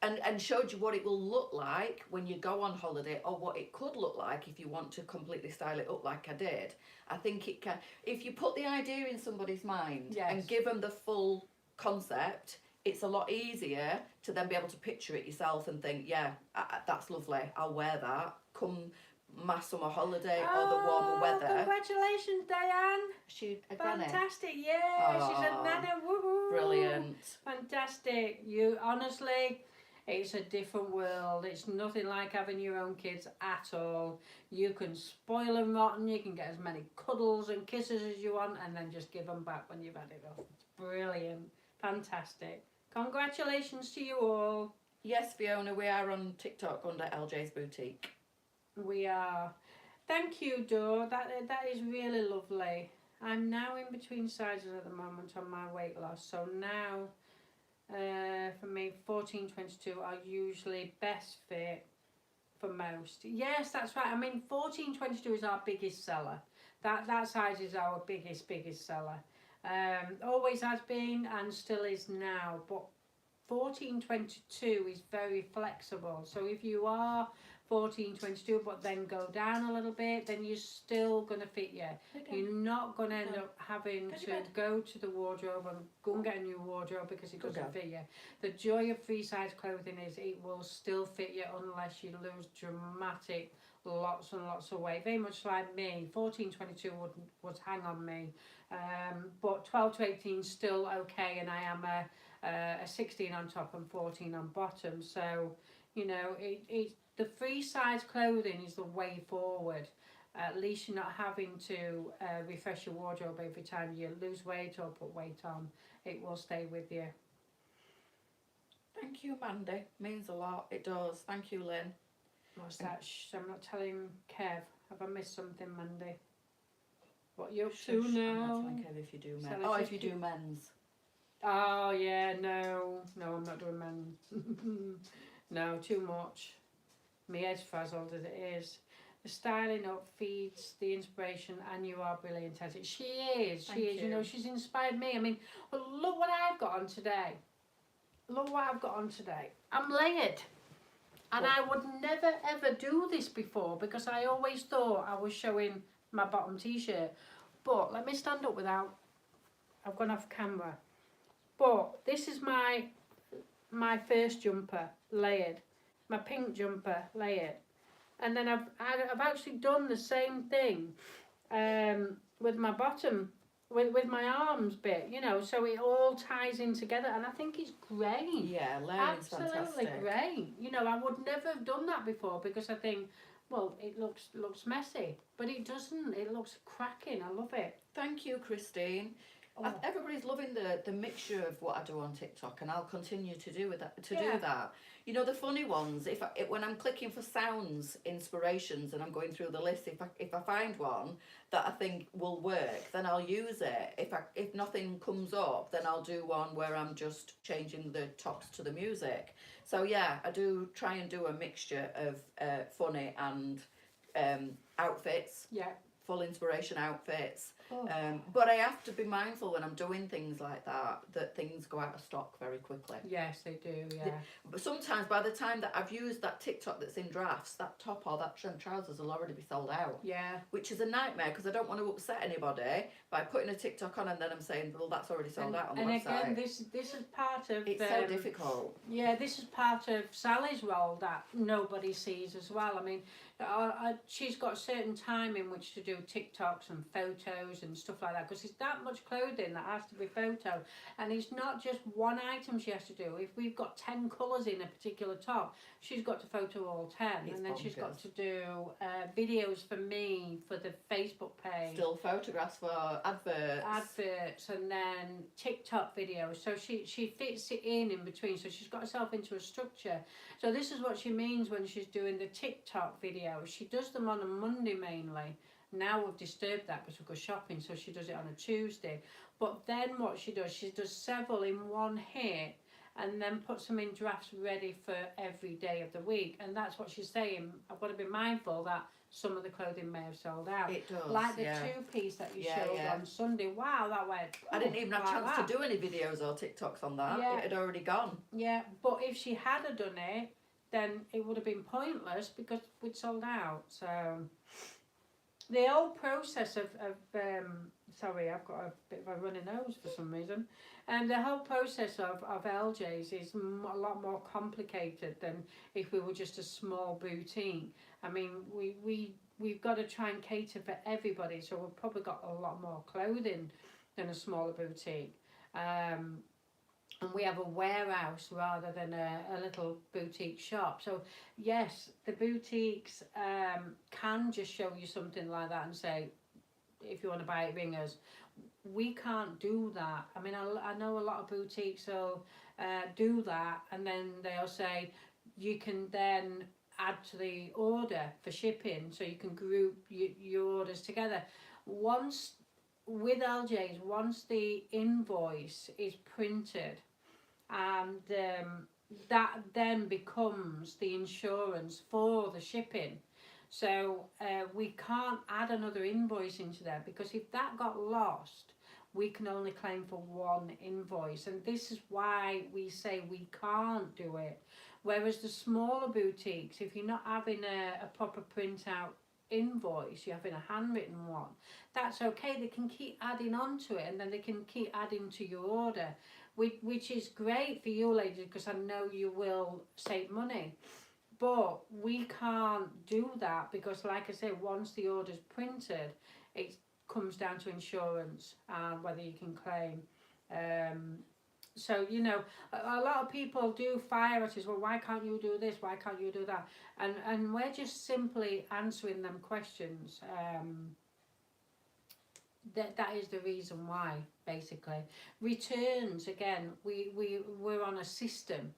Speaker 2: and showed you what it will look like when you go on holiday, or what it could look like if you want to completely style it up like I did. I think it can, if you put the idea in somebody's mind and give them the full concept, it's a lot easier to then be able to picture it yourself and think, yeah, that's lovely, I'll wear that come my summer holiday or the warmer weather.
Speaker 1: Congratulations, Diane.
Speaker 2: She a granny?
Speaker 1: Fantastic, yeah. She's a nana, woohoo.
Speaker 2: Brilliant.
Speaker 1: Fantastic. You, honestly, it's a different world. It's nothing like having your own kids at all. You can spoil them rotten, you can get as many cuddles and kisses as you want, and then just give them back when you've had enough. It's brilliant. Fantastic. Congratulations to you all.
Speaker 2: Yes, Fiona, we are on TikTok under LJ's Boutique.
Speaker 1: We are. Thank you, Dor. That is really lovely. I'm now in between sizes at the moment on my weight loss. So now, for me, 14-22 are usually best fit for most. Yes, that's right. I mean, 14-22 is our biggest seller. That size is our biggest seller. Always has been and still is now. But 14-22 is very flexible. So if you are 14-22 but then go down a little bit, then you're still going to fit you. You're not going to end up having to go to the wardrobe and go and get a new wardrobe because it doesn't fit you. The joy of free size clothing is it will still fit you unless you lose dramatic lots and lots of weight. Very much like me, 14-22 would hang on me, but 12 to 18 still okay, and I am a 16 on top and 14 on bottom. So you know, the free size clothing is the way forward. At least you're not having to refresh your wardrobe every time you lose weight or put weight on. It will stay with you.
Speaker 2: Thank you, Mandy. Means a lot. It does. Thank you, Lynn.
Speaker 1: What's that? I'm not telling Kev. Have I missed something, Mandy? What you up to now?
Speaker 2: I'm not telling Kev if you do men's. Oh, if you do men's.
Speaker 1: Oh, yeah, no, I'm not doing men. No, too much. My head's frazzled as it is. The styling up feeds the inspiration, and you are brilliant at it. She is. You know, she's inspired me. I mean, look what I've got on today. I'm layered. And I would never ever do this before because I always thought I was showing my bottom t-shirt. But let me stand up without, I've gone off camera. But this is my first jumper, layered. My pink jumper, layered. And then I've actually done the same thing with my bottom, with my arms bit, you know, so it all ties in together, and I think it's great.
Speaker 2: Yeah, layering is fantastic.
Speaker 1: Absolutely great. You know, I would never have done that before because I think, well, it looks messy, but it doesn't. It looks cracking. I love it.
Speaker 2: Thank you, Christine. Oh. Everybody's loving the mixture of what I do on TikTok, and I'll continue to do that. Do that. You know, the funny ones. When I'm clicking for sounds inspirations and I'm going through the list, if I find one that I think will work, then I'll use it. If nothing comes up, then I'll do one where I'm just changing the tops to the music. So yeah, I do try and do a mixture of funny and outfits.
Speaker 1: Yeah.
Speaker 2: Full inspiration outfits. But I have to be mindful when I'm doing things like that things go out of stock very quickly.
Speaker 1: Yes, they do, yeah.
Speaker 2: But sometimes by the time that I've used that TikTok that's in drafts, that top or that trousers will already be sold out.
Speaker 1: Yeah.
Speaker 2: Which is a nightmare because I don't want to upset anybody by putting a TikTok on and then I'm saying, well, that's already sold out on the website. And again,
Speaker 1: this is part of...
Speaker 2: It's so difficult.
Speaker 1: Yeah, this is part of Sally's role that nobody sees as well. I mean, she's got a certain time in which to do TikToks and photos and stuff like that because it's that much clothing that has to be photoed, and it's not just one item she has to do. If we've got 10 colours in a particular top, she's got to photo all 10. It's and then bonkers. She's got to do videos for me for the Facebook page,
Speaker 2: still photographs for adverts,
Speaker 1: and then TikTok videos. So she fits it in between, so she's got herself into a structure. So this is what she means when she's doing the TikTok videos. She does them on a Monday mainly. Now we've disturbed that because we go shopping, so she does it on a Tuesday. But then what she does several in one hit, and then puts them in drafts ready for every day of the week. And that's what she's saying. I've got to be mindful that some of the clothing may have sold out.
Speaker 2: It does,
Speaker 1: like the two-piece that you showed on Sunday. Wow, that went.
Speaker 2: I didn't even have a
Speaker 1: like
Speaker 2: chance
Speaker 1: that.
Speaker 2: to do any videos or TikToks on that.
Speaker 1: Yeah.
Speaker 2: It had already gone.
Speaker 1: Yeah, but if she had have done it, then it would have been pointless because we'd sold out. So the whole process of sorry, I've got a bit of a runny nose for some reason, and the whole process of LJ's is a lot more complicated than if we were just a small boutique. I mean, we've got to try and cater for everybody, so we've probably got a lot more clothing than a smaller boutique. And we have a warehouse rather than a little boutique shop. So yes, the boutiques can just show you something like that and say, if you want to buy it, ring us. We can't do that. I mean, I know a lot of boutiques will do that, and then they'll say you can then add to the order for shipping, so you can group your orders together. Once with LJ's, once the invoice is printed, and that then becomes the insurance for the shipping. So we can't add another invoice into there, because if that got lost, we can only claim for one invoice, and this is why we say we can't do it. Whereas the smaller boutiques, if you're not having a proper printout invoice, you're having a handwritten one, that's okay. They can keep adding on to it, and then they can keep adding to your order, which is great for you ladies, because I know you will save money. But we can't do that, because like I say, once the order's printed, it comes down to insurance and whether you can claim. So, you know, a lot of people do fire at us, well, why can't you do this, why can't you do that? And we're just simply answering them questions. That is the reason why, basically. Returns, again, we're on a system.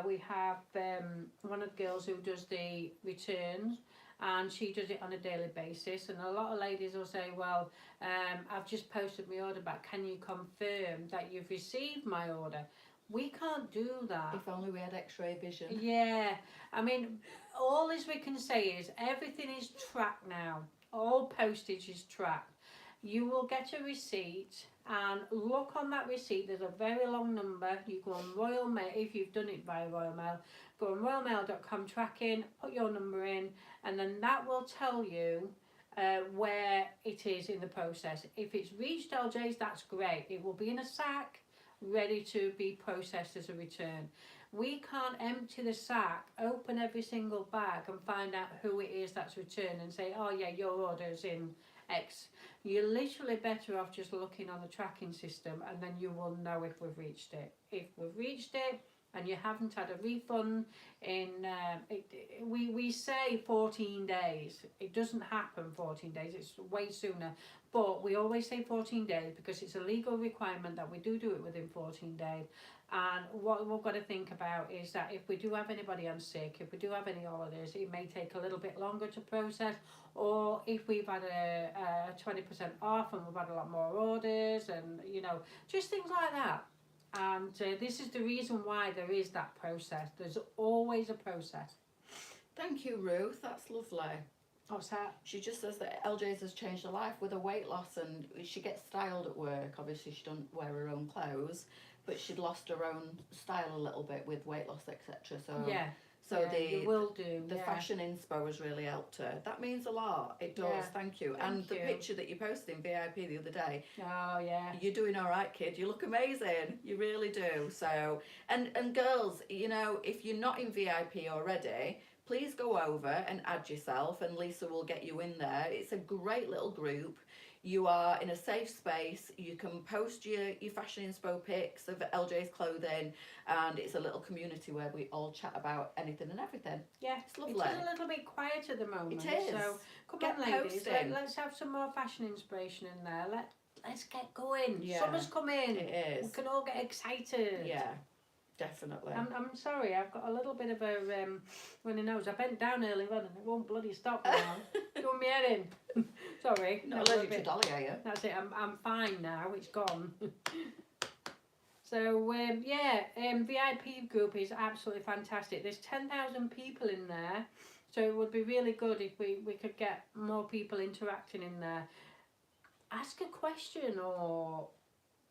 Speaker 1: We have one of the girls who does the returns, and she does it on a daily basis, and a lot of ladies will say, well, I've just posted my order back, can you confirm that you've received my order? We can't do that.
Speaker 2: If only we had x-ray vision.
Speaker 1: Yeah, I mean, all this we can say is everything is tracked now. All postage is tracked. You will get a receipt, and look on that receipt, there's a very long number. You go on Royal Mail, if you've done it via Royal Mail, go on royalmail.com, tracking, put your number in, and then that will tell you where it is in the process. If it's reached LJ's, that's great. It will be in a sack, ready to be processed as a return. We can't empty the sack, open every single bag and find out who it is that's returned and say, oh yeah, your order's in X. You're literally better off just looking on the tracking system, and then you will know if we've reached it. If we've reached it and you haven't had a refund in, we say 14 days. It doesn't happen 14 days, it's way sooner. But we always say 14 days because it's a legal requirement that we do it within 14 days. And what we've got to think about is that if we do have anybody on sick, if we do have any holidays, it may take a little bit longer to process. Or if we've had a 20% off and we've had a lot more orders, and you know, just things like that. And this is the reason why there is that process. There's always a process.
Speaker 2: Thank you, Ruth. That's lovely.
Speaker 1: What's that?
Speaker 2: She just says that LJ's has changed her life with her weight loss, and she gets styled at work. Obviously, she doesn't wear her own clothes, but she'd lost her own style a little bit with weight loss, etc. So
Speaker 1: yeah.
Speaker 2: So
Speaker 1: yeah,
Speaker 2: the fashion inspo has really helped her. That means a lot. It does.
Speaker 1: Yeah.
Speaker 2: Thank you.
Speaker 1: Thank
Speaker 2: The
Speaker 1: you.
Speaker 2: picture that you posted in VIP the other day.
Speaker 1: Oh yeah.
Speaker 2: You're doing all right, kid. You look amazing. You really do. So and girls, you know, if you're not in VIP already, please go over and add yourself, and Leesa will get you in there. It's a great little group. You are in a safe space. You can post your fashion inspo pics of LJ's clothing, and it's a little community where we all chat about anything and everything.
Speaker 1: Yeah,
Speaker 2: It's lovely.
Speaker 1: It is a little bit quiet at the moment.
Speaker 2: It is.
Speaker 1: So come
Speaker 2: Get
Speaker 1: on, ladies.
Speaker 2: posting.
Speaker 1: Let's have some more fashion inspiration in there. Let's get going.
Speaker 2: Yeah.
Speaker 1: Summer's coming.
Speaker 2: It is.
Speaker 1: We can all get excited.
Speaker 2: Yeah, definitely.
Speaker 1: I'm sorry, I've got a little bit of a runny nose. I bent down earlier on and it won't bloody stop now. Doing my hair in. Sorry.
Speaker 2: Not allergic to Dolly, are you?
Speaker 1: That's it. I'm fine now. It's gone. So VIP group is absolutely fantastic. There's 10,000 people in there, so it would be really good if we could get more people interacting in there. Ask a question or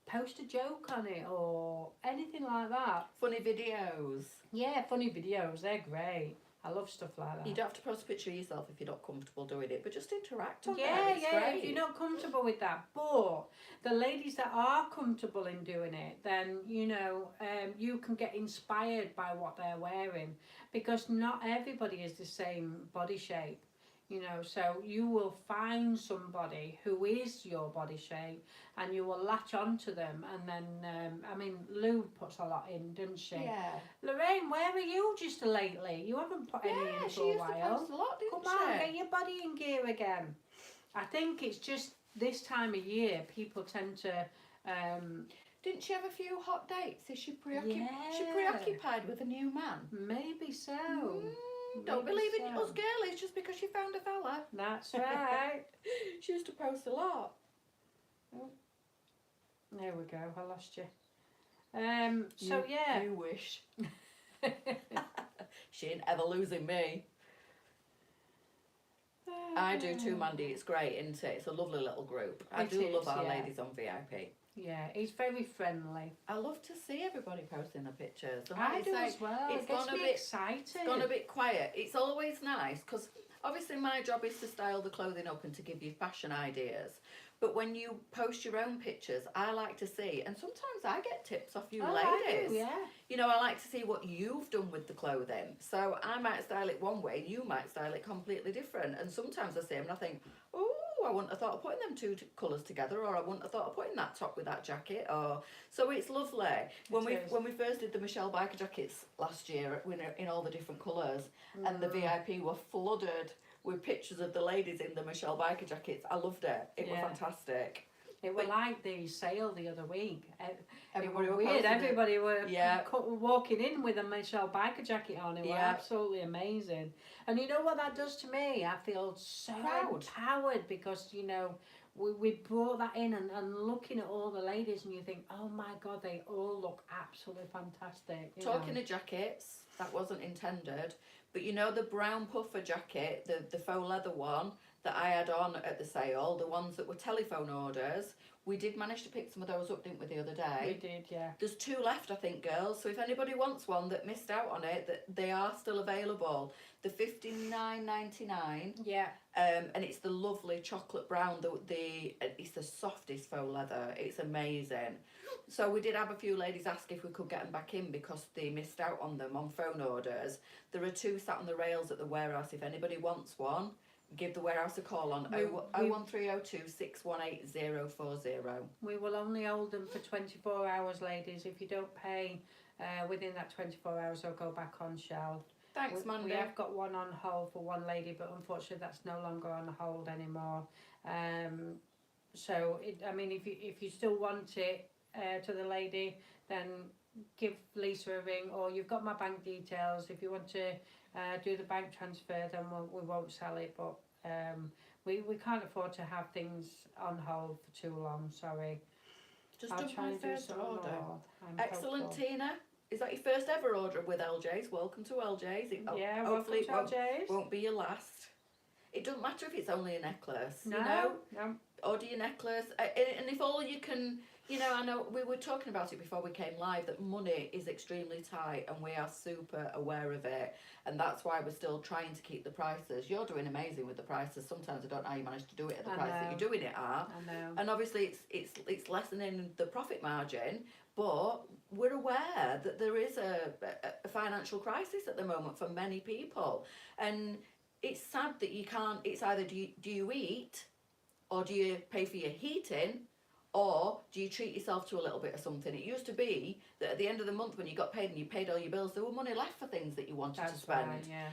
Speaker 1: post a joke on it or anything like that.
Speaker 2: Funny videos.
Speaker 1: Yeah, funny videos, they're great. I love stuff like that.
Speaker 2: You don't have to post a picture of yourself if you're not comfortable doing it, but just interact on
Speaker 1: Yeah,
Speaker 2: there. It's great.
Speaker 1: if you're not comfortable with that. But the ladies that are comfortable in doing it, then, you can get inspired by what they're wearing, because not everybody is the same body shape. So you will find somebody who is your body shape and you will latch onto them. And then, Lou puts a lot in, doesn't she?
Speaker 2: Yeah.
Speaker 1: Lorraine, where are you just lately? You haven't put any in
Speaker 2: she
Speaker 1: for a
Speaker 2: used
Speaker 1: while.
Speaker 2: to post a lot, didn't
Speaker 1: Come
Speaker 2: she?
Speaker 1: on, get your body in gear again. I think it's just this time of year people tend to...
Speaker 2: Didn't she have a few hot dates? Is she
Speaker 1: Yeah.
Speaker 2: She preoccupied with a new man?
Speaker 1: Maybe so.
Speaker 2: Don't
Speaker 1: Maybe
Speaker 2: believe in
Speaker 1: so.
Speaker 2: us girlies just because she found a fella.
Speaker 1: That's right.
Speaker 2: She used to post a lot.
Speaker 1: There we go, I lost you.
Speaker 2: You wish. She ain't ever losing me. I do too, Mandy. It's great, isn't it? It's a lovely little group. I do love our ladies on VIP.
Speaker 1: Yeah, it's very friendly.
Speaker 2: I love to see everybody posting their pictures. And
Speaker 1: I
Speaker 2: like
Speaker 1: do
Speaker 2: you say,
Speaker 1: as well.
Speaker 2: it's
Speaker 1: It gets
Speaker 2: gone a
Speaker 1: me
Speaker 2: bit
Speaker 1: excited.
Speaker 2: It's gone a bit quiet. It's always nice because obviously my job is to style the clothing up and to give you fashion ideas. But when you post your own pictures, I like to see, and sometimes I get tips off you ladies.
Speaker 1: I do, yeah.
Speaker 2: I like to see what you've done with the clothing. So I might style it one way, you might style it completely different. And sometimes I see them and I think, oh, I wouldn't have thought of putting them two colours together, or I wouldn't have thought of putting that top with that jacket. Or so it's lovely. When we first did the Michelle Biker jackets last year in all the different colours, and the VIP were flooded with pictures of the ladies in the Michelle Biker jackets. I loved it. It was fantastic.
Speaker 1: It was like the sale the other week.
Speaker 2: Everybody
Speaker 1: it was
Speaker 2: were
Speaker 1: weird.
Speaker 2: posting it.
Speaker 1: Everybody were walking in with a Michelle Biker jacket on. It was
Speaker 2: Yeah.
Speaker 1: absolutely amazing. And you know what that does to me? I feel so
Speaker 2: Proud.
Speaker 1: empowered because, we brought that in and looking at all the ladies and you think, oh my God, they all look absolutely fantastic.
Speaker 2: Talking of jackets, that wasn't intended, but the brown puffer jacket, the faux leather one that I had on at the sale, the ones that were telephone orders, we did manage to pick some of those up, didn't we, the other day?
Speaker 1: We did, yeah.
Speaker 2: There's 2 left, I think, girls. So if anybody wants one that missed out on it, that they are still available. The $59.99.
Speaker 1: Yeah.
Speaker 2: And it's the lovely chocolate brown. It's the softest faux leather. It's amazing. So we did have a few ladies ask if we could get them back in because they missed out on them on phone orders. There are 2 sat on the rails at the warehouse. If anybody wants one, give the warehouse a call on 01302 618 040.
Speaker 1: We will only hold them for 24 hours, ladies. If you don't pay within that 24 hours, they'll go back on shelf.
Speaker 2: Thanks, Mandy.
Speaker 1: We have got one on hold for one lady, but unfortunately that's no longer on hold anymore. If you still want it to the lady, then give Leesa a ring, or you've got my bank details. If you want to do the bank transfer, then we won't sell it, but we can't afford to have things on hold for too long, sorry.
Speaker 2: Just
Speaker 1: I'll
Speaker 2: done
Speaker 1: try
Speaker 2: my
Speaker 1: and do
Speaker 2: first
Speaker 1: some
Speaker 2: order.
Speaker 1: more. I'm
Speaker 2: Excellent,
Speaker 1: hopeful.
Speaker 2: Tina. Is that your first ever order with LJ's? Welcome to LJ's.
Speaker 1: Yeah,
Speaker 2: Hopefully
Speaker 1: welcome to LJ's.
Speaker 2: won't be your last. It doesn't matter if it's only a necklace.
Speaker 1: No.
Speaker 2: Order your necklace. And if all you can, I know we were talking about it before we came live, that money is extremely tight and we are super aware of it. And that's why we're still trying to keep the prices. You're doing amazing with the prices. Sometimes I don't know how you manage to do it at the price that you're doing it at.
Speaker 1: I know.
Speaker 2: And obviously it's lessening the profit margin, but we're aware that there is a financial crisis at the moment for many people. And it's sad that you can't, it's either do you eat, or do you pay for your heating, or do you treat yourself to a little bit of something? It used to be that at the end of the month when you got paid and you paid all your bills, there were money left for things that you wanted to spend.
Speaker 1: Right, yeah.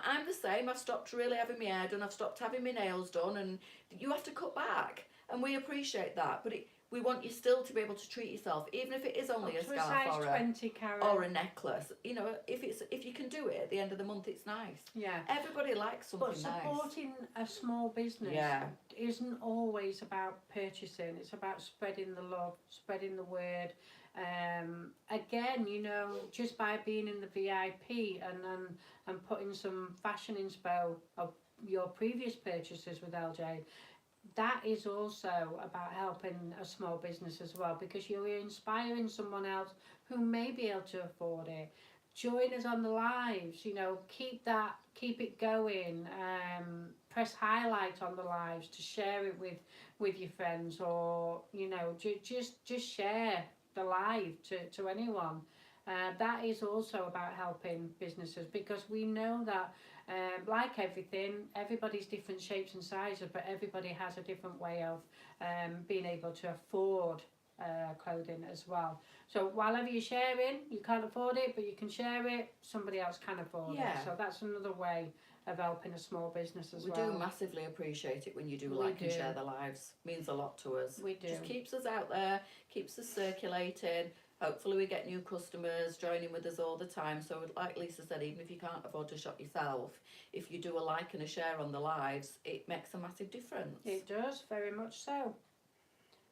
Speaker 2: I'm the same. I've stopped really having my hair done. I've stopped having my nails done, and you have to cut back. And we appreciate that. But we want you still to be able to treat yourself, even if it is only a
Speaker 1: Up to
Speaker 2: scarf
Speaker 1: size
Speaker 2: or
Speaker 1: 20, Karen.
Speaker 2: or a necklace. You know, if you can do it at the end of the month, it's nice.
Speaker 1: Yeah.
Speaker 2: Everybody likes something
Speaker 1: But
Speaker 2: nice.
Speaker 1: supporting a small business isn't always about purchasing. It's about spreading the love, spreading the word. Again, you know, just by being in the VIP and putting some fashion inspo of your previous purchases with LJ, that is also about helping a small business as well, because you're inspiring someone else who may be able to afford it. Join us on the lives, you know, keep it going. Press highlight on the lives to share it with your friends, or you know, just share the live to anyone. That is also about helping businesses, because we know that like everything, everybody's different shapes and sizes, but everybody has a different way of being able to afford clothing as well. So while you're sharing, you can't afford it, but you can share it, somebody else can afford it. So that's another way of helping a small business as well.
Speaker 2: We do massively appreciate it when you do like and share the lives. Means a lot to us.
Speaker 1: We do.
Speaker 2: Just keeps us out there, keeps us circulating. Hopefully we get new customers joining with us all the time. So like Leesa said, even if you can't afford to shop yourself, if you do a like and a share on the lives, it makes a massive difference.
Speaker 1: It does, very much so.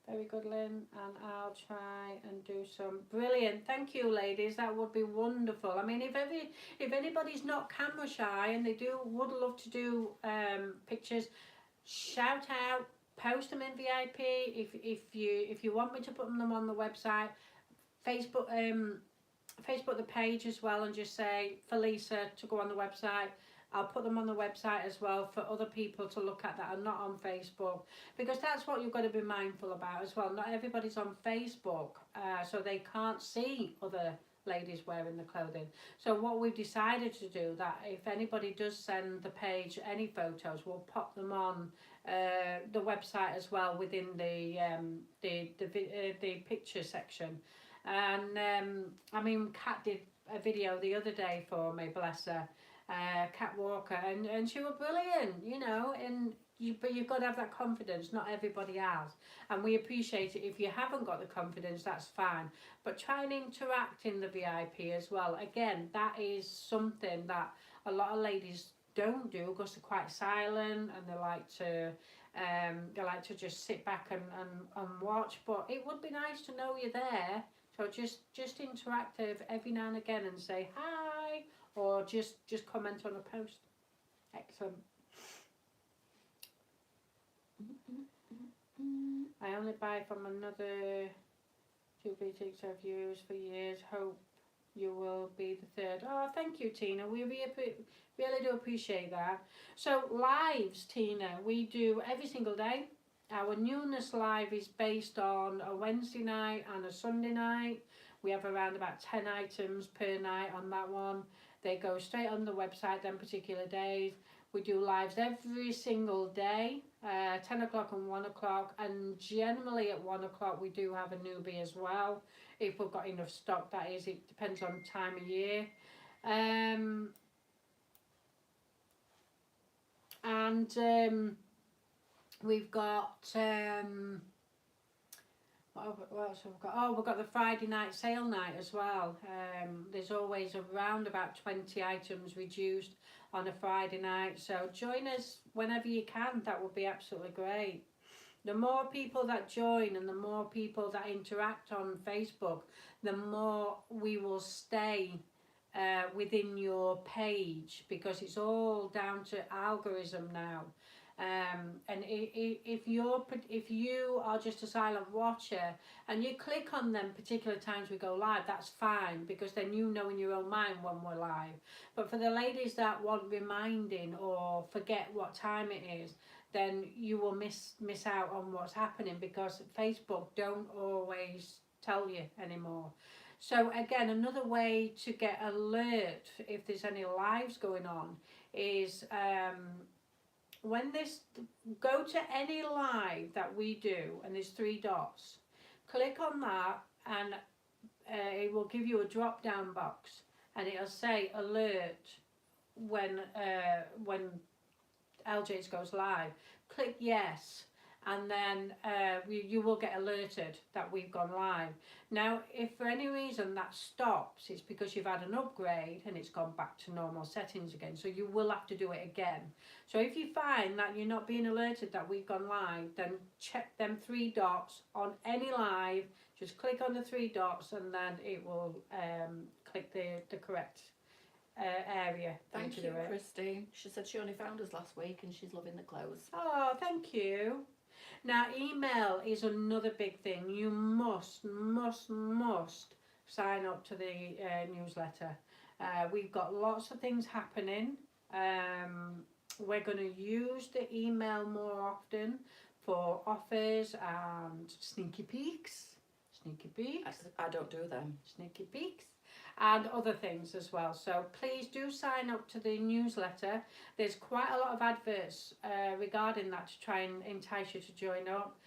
Speaker 1: Very good, Lynn, and I'll try and do some. Brilliant, thank you, ladies. That would be wonderful. I mean, if anybody's not camera shy and they would love to do pictures, shout out, post them in VIP. If you want me to put them on the website, Facebook the page as well, and just say for Leesa to go on the website. I'll put them on the website as well for other people to look at that are not on Facebook, because that's what you've got to be mindful about as well. Not everybody's on Facebook, so they can't see other ladies wearing the clothing. So what we've decided to do, that if anybody does send the page any photos, we'll pop them on the website as well within the picture section. And I mean, Kat did a video the other day for me, bless her. Kat Walker, and she was brilliant, you know, but you've got to have that confidence. Not everybody has, and we appreciate it. If you haven't got the confidence, that's fine, but try and interact in the VIP as well. Again, that is something that a lot of ladies don't do, because they're quite silent and they like to just sit back and watch. But it would be nice to know you're there, so just interact every now and again and say hi, or just comment on a post. Excellent. I only buy from another two boutiques I've used for years. Hope you will be the third. Oh, thank you, Tina. We really do appreciate that. So lives, Tina, we do every single day. Our newness live is based on a Wednesday night and a Sunday night. We have around about 10 items per night on that one. They go straight on the website them particular days. We do lives every single day, 10 o'clock and 1 o'clock, and generally at 1 o'clock we do have a newbie as well, if we've got enough stock, that is. It depends on time of year. We've got what else have we got? Oh, we've got the Friday night sale night as well. There's always around about 20 items reduced on a Friday night, so join us whenever you can. That would be absolutely great. The more people that join and the more people that interact on Facebook, the more we will stay within your page, because it's all down to algorithm now. And if you are just a silent watcher and you click on them particular times we go live, that's fine, because then you know in your own mind when we're live. But for the ladies that want reminding or forget what time it is, then you will miss out on what's happening, because Facebook don't always tell you anymore. So again, another way to get alert if there's any lives going on is go to any live that we do, and there's 3 dots. Click on that, and it will give you a drop down box, and it'll say alert when LJ's goes live. Click yes, and then you will get alerted that we've gone live. Now, if for any reason that stops, it's because you've had an upgrade and it's gone back to normal settings again. So you will have to do it again. So if you find that you're not being alerted that we've gone live, then check them 3 dots on any live. Just click on the 3 dots and then it will click the correct area.
Speaker 2: Thank you, Christine. She said she only found us last week and she's loving the clothes.
Speaker 1: Oh, thank you. Now, email is another big thing. You must sign up to the newsletter. We've got lots of things happening. We're going to use the email more often for offers and sneaky peeks.
Speaker 2: I don't do them.
Speaker 1: Sneaky peeks. And other things as well. So please do sign up to the newsletter. There's quite a lot of adverts regarding that to try and entice you to join up.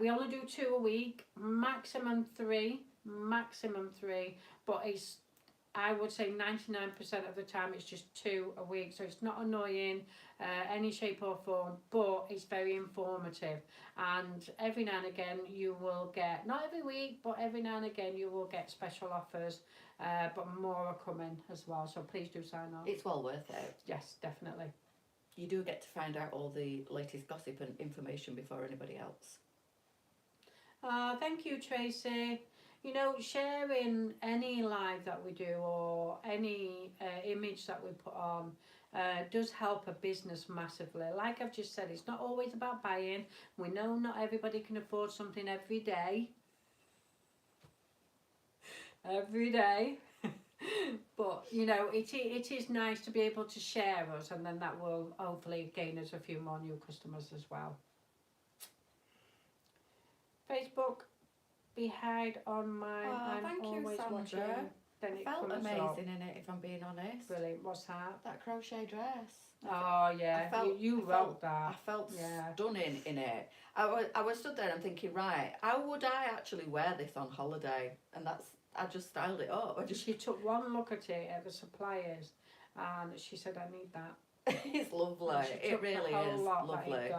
Speaker 1: We only do 2 a week, maximum 3, but it's, I would say 99% of the time it's just 2 a week. So it's not annoying any shape or form, but it's very informative. And every now and again you will get, not every week, but every now and again you will get special offers. But more are coming as well, so please do sign up.
Speaker 2: It's well worth it.
Speaker 1: Yes, definitely.
Speaker 2: You do get to find out all the latest gossip and information before anybody else.
Speaker 1: Thank you, Tracy. You know, sharing any live that we do or any image that we put on does help a business massively. Like I've just said, it's not always about buying. We know not everybody can afford something every day. But you know, it is nice to be able to share us, and then that will hopefully gain us a few more new customers as well. Facebook, be hide on mine. I'm
Speaker 2: thank
Speaker 1: always
Speaker 2: you,
Speaker 1: watching.
Speaker 2: Sandra.
Speaker 1: Then
Speaker 2: It felt amazing in it, if I'm being honest.
Speaker 1: Brilliant. What's that?
Speaker 2: That crochet dress.
Speaker 1: Oh yeah, you wrote that.
Speaker 2: I felt stunning in it. I was stood there and thinking, right, how would I actually wear this on holiday? And I just styled it up.
Speaker 1: She took one look at it at the suppliers, and she said, "I need that."
Speaker 2: It's lovely. It really is lovely.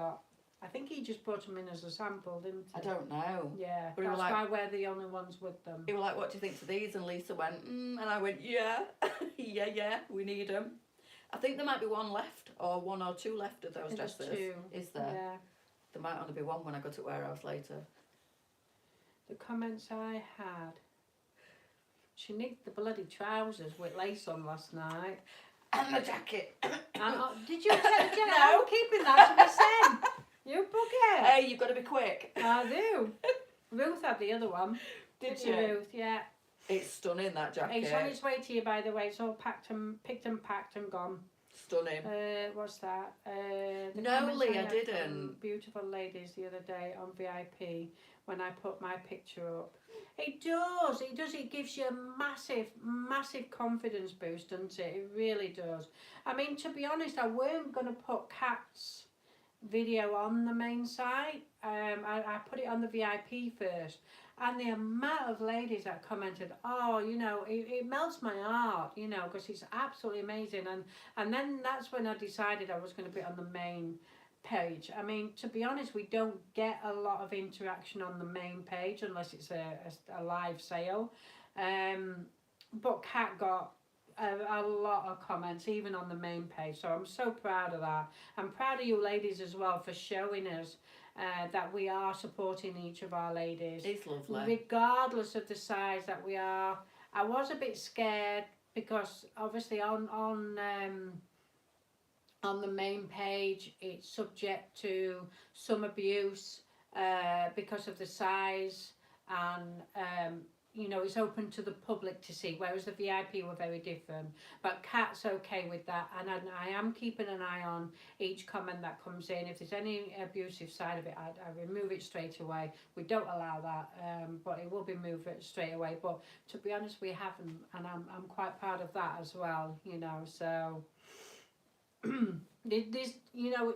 Speaker 1: I think he just brought them in as a sample, didn't he?
Speaker 2: I don't know.
Speaker 1: Yeah,
Speaker 2: but
Speaker 1: that's why we're the only ones with them.
Speaker 2: He was like, "What do you think to these?" And Leesa went, and I went, "Yeah, yeah, we need them." I think there might be 1 left, or 1 or 2 left of those dresses.
Speaker 1: 2.
Speaker 2: Is there?
Speaker 1: Yeah.
Speaker 2: There might only be 1 when I go to warehouse later.
Speaker 1: The comments I had. She nicked the bloody trousers with lace on last night.
Speaker 2: And the jacket.
Speaker 1: Did you take the jacket? No. I'm keeping that to myself. You bugger.
Speaker 2: Hey, you've got to be quick.
Speaker 1: I do. Ruth had the other one.
Speaker 2: Did you?
Speaker 1: Ruth, yeah.
Speaker 2: It's stunning, that jacket.
Speaker 1: It's on its way to you, by the way. It's all picked and packed and gone.
Speaker 2: Stunning.
Speaker 1: What's that?
Speaker 2: No, Lee, I didn't.
Speaker 1: Beautiful ladies the other day on VIP when I put my picture up. It does. It gives you a massive confidence boost, doesn't it? It really does. I mean, to be honest, I weren't going to put Kat's video on the main site. I put it on the VIP first. And the amount of ladies that commented, oh, you know, it melts my heart, you know, because it's absolutely amazing. And then that's when I decided I was going to put it on the main page. I mean, to be honest, we don't get a lot of interaction on the main page unless it's a live sale. But Kat got a lot of comments, even on the main page. So I'm so proud of that. I'm proud of you ladies as well for showing us that we are supporting each of our ladies.
Speaker 2: It's lovely.
Speaker 1: Regardless of the size that we are. I was a bit scared because obviously on the main page it's subject to some abuse because of the size, and you know, it's open to the public to see, whereas the VIP were very different. But Kat's okay with that, and I am keeping an eye on each comment that comes in. If there's any abusive side of it, I remove it straight away. We don't allow that, but it will be moved straight away. But to be honest, we haven't, and I'm quite proud of that as well, you know. So this, you know,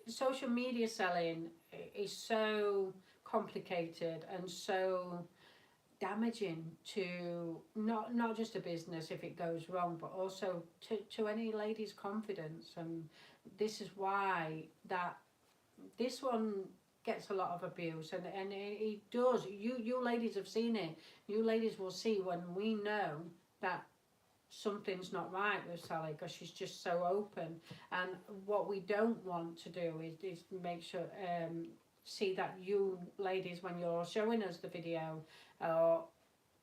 Speaker 1: social media selling is so complicated and so damaging to not just a business if it goes wrong, but also to any lady's confidence. And this is why that this one gets a lot of abuse, and he does. You ladies have seen it. You ladies will see when we know that something's not right with Sally, because she's just so open. And what we don't want to do is make sure see that you ladies, when you're showing us the video or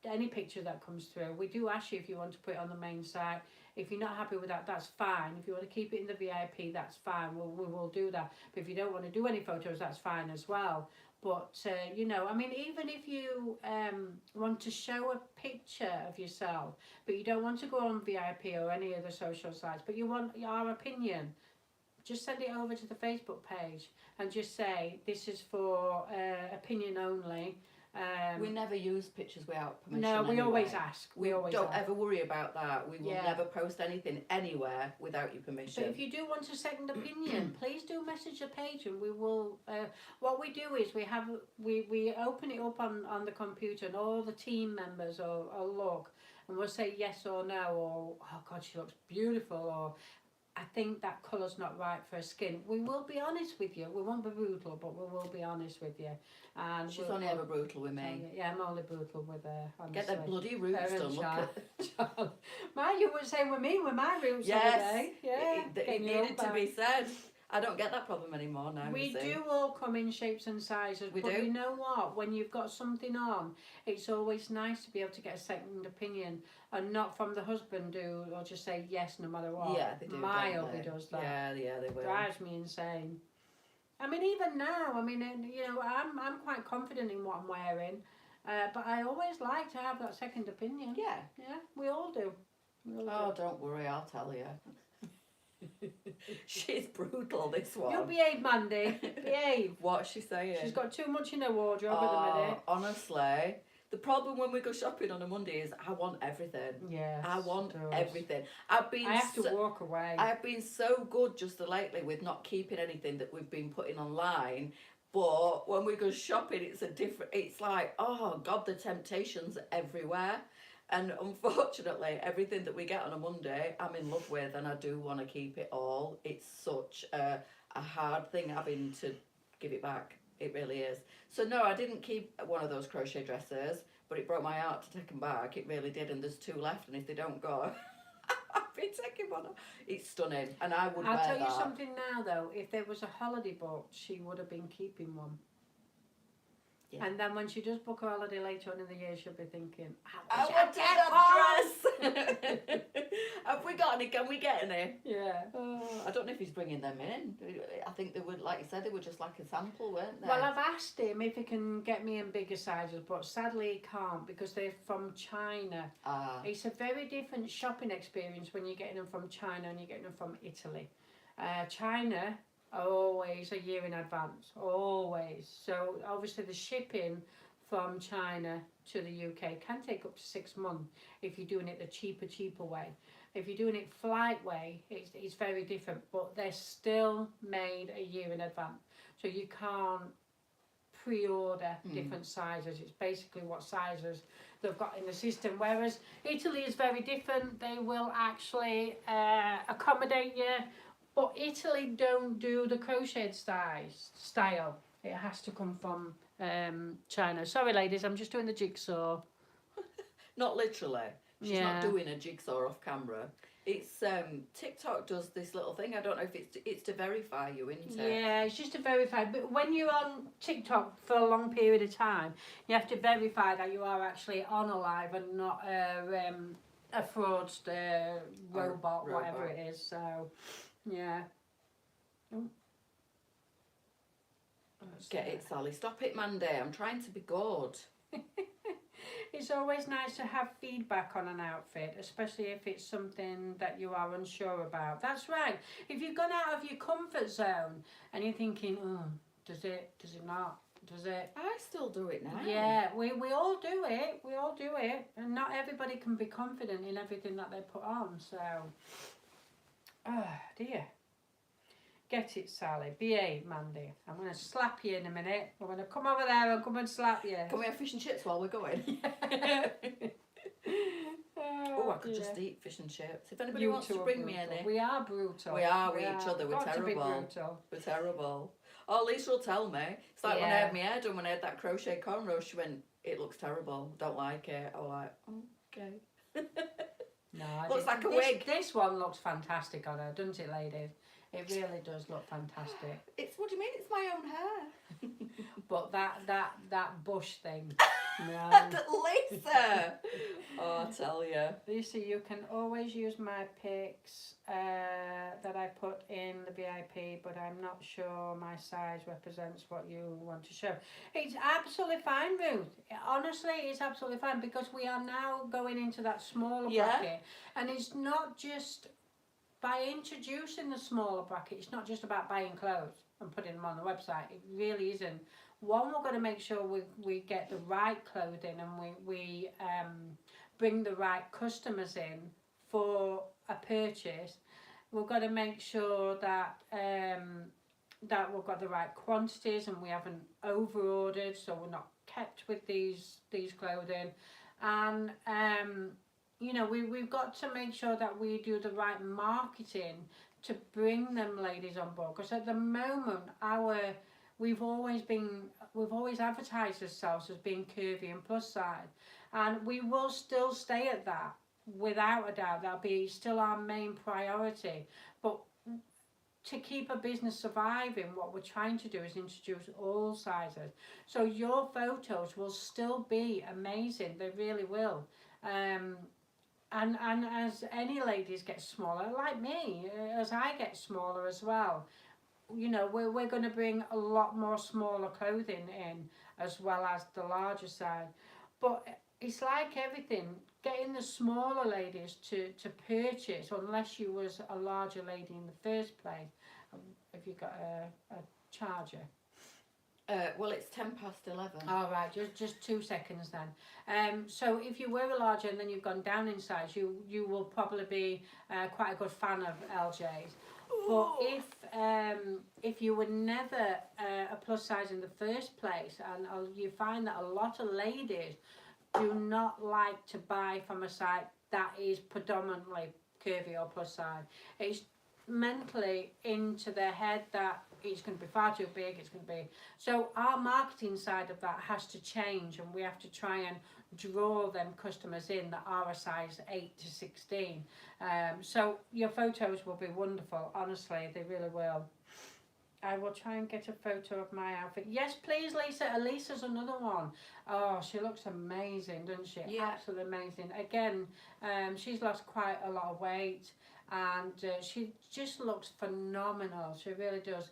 Speaker 1: any picture that comes through, we do ask you if you want to put it on the main site. If you're not happy with that, that's fine. If you want to keep it in the VIP, that's fine. We will do that. But if you don't want to do any photos, that's fine as well. But, you know, I mean, even if you want to show a picture of yourself, but you don't want to go on VIP or any other social sites, but you want our opinion, just send it over to the Facebook page and just say, this is for opinion only.
Speaker 2: We never use pictures without permission.
Speaker 1: No, we
Speaker 2: anyway.
Speaker 1: always ask. We always
Speaker 2: don't
Speaker 1: ask.
Speaker 2: ever worry about that. We will never post anything anywhere without your permission.
Speaker 1: But if you do want a second opinion, please do message the page, and we will. What we do is we open it up on the computer, and all the team members will look, and we'll say yes or no, or oh God, she looks beautiful, or I think that colour's not right for her skin. We will be honest with you. We won't be brutal, but we will be honest with you. And
Speaker 2: she's only ever brutal with me.
Speaker 1: Yeah, I'm only brutal with her. Honestly.
Speaker 2: Get them bloody roots done. Look at.
Speaker 1: You were saying with me, with my roots.
Speaker 2: Yes,
Speaker 1: yeah.
Speaker 2: It needed to be said. I don't get that problem anymore now.
Speaker 1: We do all come in shapes and sizes, but you know what? When you've got something on, it's always nice to be able to get a second opinion, and not from the husband who will just say yes no matter what.
Speaker 2: Yeah, they do.
Speaker 1: My hubby does that.
Speaker 2: Yeah, they will.
Speaker 1: Drives me insane. I mean, even now, I mean, you know, I'm quite confident in what I'm wearing, but I always like to have that second opinion.
Speaker 2: Yeah,
Speaker 1: we all do.
Speaker 2: Don't worry, I'll tell you. She's brutal, this one.
Speaker 1: You behave, Mandy. Behave.
Speaker 2: What's she saying?
Speaker 1: She's got too much in her wardrobe at the minute.
Speaker 2: Honestly, the problem when we go shopping on a Monday is I want everything.
Speaker 1: Yes,
Speaker 2: I want everything. I
Speaker 1: have to walk away.
Speaker 2: I've been so good just lately with not keeping anything that we've been putting online. But when we go shopping, it's like, oh God, the temptations are everywhere. And unfortunately, everything that we get on a Monday, I'm in love with, and I do want to keep it all. It's such a hard thing having to give it back. It really is. So no, I didn't keep one of those crochet dresses, but it broke my heart to take them back. It really did, and there's 2 left, and if they don't go, I'll be taking one. It's stunning, and I would wear that.
Speaker 1: I'll tell you something now, though. If there was a holiday booked, she would have been keeping one. Yeah. And then when she does book a holiday later on in the year, she'll be thinking, I want
Speaker 2: that dress. Have we got any? Can we get any?
Speaker 1: Yeah.
Speaker 2: I don't know if he's bringing them in. I think they would, like you said, they were just like a sample, weren't they?
Speaker 1: Well, I've asked him if he can get me in bigger sizes, but sadly he can't because they're from China. It's a very different shopping experience when you're getting them from China and you're getting them from Italy. China are always a year in advance, always. So obviously the shipping from China to the UK can take up to 6 months if you're doing it the cheaper way. If you're doing it flight way, it's very different, but they're still made a year in advance. So you can't pre-order different sizes. It's basically what sizes they've got in the system. Whereas Italy is very different. They will actually accommodate you. But Italy don't do the crocheted style. It has to come from China. Sorry, ladies, I'm just doing the jigsaw.
Speaker 2: Not literally. She's not doing a jigsaw off camera. It's TikTok does this little thing. I don't know if it's to verify you, isn't it?
Speaker 1: Yeah, it's just to verify. But when you're on TikTok for a long period of time, you have to verify that you are actually on a live and not a fraudster, robot, whatever it is. So. Yeah.
Speaker 2: Get it, Sally. Stop it, Mandy. I'm trying to be good.
Speaker 1: It's always nice to have feedback on an outfit, especially if it's something that you are unsure about. That's right. If you've gone out of your comfort zone and you're thinking, oh, does it not? Does it?
Speaker 2: I still do it now.
Speaker 1: Yeah, we all do it. We all do it. And not everybody can be confident in everything that they put on, so... Oh, dear. Get it, Sally. Behave, Mandy. I'm going to slap you in a minute. I'm going to come over there and come and slap you.
Speaker 2: Can we have fish and chips while we're going? I could just eat fish and chips. If anybody wants to bring me any.
Speaker 1: We are brutal.
Speaker 2: We are with each other. We're
Speaker 1: got
Speaker 2: terrible.
Speaker 1: To be brutal.
Speaker 2: We're terrible. Oh, Lisa will tell me. It's like when I
Speaker 1: Yeah.
Speaker 2: had my hair done, when I had that crochet cornrow, she went, it looks terrible. Don't like it. I was like, okay.
Speaker 1: No,
Speaker 2: Looks like a
Speaker 1: this,
Speaker 2: wig.
Speaker 1: This one looks fantastic on her, doesn't it, ladies? It really does look fantastic.
Speaker 2: It's, what do you mean? It's my own hair.
Speaker 1: But that bush thing, no.
Speaker 2: Lisa! Oh, I tell you.
Speaker 1: Lisa, you can always use my pics that I put in the VIP, but I'm not sure my size represents what you want to show. It's absolutely fine, Ruth. Honestly, it's absolutely fine because we are now going into that smaller bracket. And it's not just by introducing the smaller bracket, it's not just about buying clothes and putting them on the website. It really isn't. One, we're going to make sure we get the right clothing and we bring the right customers in for a purchase. We've got to make sure that that we've got the right quantities and we haven't over ordered, so we're not kept with these clothing. And you know, we've got to make sure that we do the right marketing to bring them ladies on board, because at the moment we've always advertised ourselves as being curvy and plus size, and we will still stay at that without a doubt. That'll be still our main priority. But to keep a business surviving, what we're trying to do is introduce all sizes. So your photos will still be amazing. They really will. And as any ladies get smaller, like me, as I get smaller as well, you know, we're going to bring a lot more smaller clothing in as well as the larger side. But it's like everything, getting the smaller ladies to purchase, unless you was a larger lady in the first place. Have you got a charger?
Speaker 2: Well, it's 11:10.
Speaker 1: All right, just 2 seconds then. So if you were a larger and then you've gone down in size, you will probably be quite a good fan of LJs. But if you were never a plus size in the first place, and you find that a lot of ladies do not like to buy from a site that is predominantly curvy or plus size, it's mentally into their head that it's going to be far too big, it's going to be... So our marketing side of that has to change, and we have to try and draw them customers in that are a size 8 to 16. So your photos will be wonderful, honestly, they really will. I will try and get a photo of my outfit. Yes, please, Lisa. Elisa's another one. Oh, she looks amazing, doesn't she?
Speaker 2: Yeah.
Speaker 1: Absolutely amazing. Again, she's lost quite a lot of weight, and she just looks phenomenal. She really does.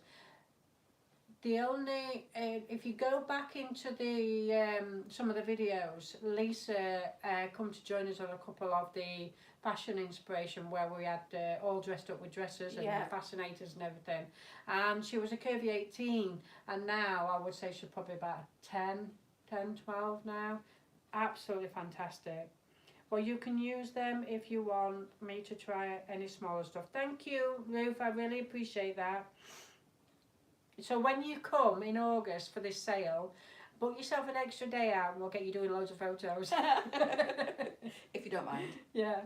Speaker 1: The only, if you go back into the some of the videos, Leesa come to join us on a couple of the fashion inspiration where we had all dressed up with dresses and fascinators and everything. And she was a curvy 18, and now I would say she's probably about 10, 12 now. Absolutely fantastic. Well, you can use them if you want me to try any smaller stuff. Thank you, Ruth. I really appreciate that. So when you come in August for this sale, book yourself an extra day out and we'll get you doing loads of photos.
Speaker 2: If you don't mind.
Speaker 1: Yeah.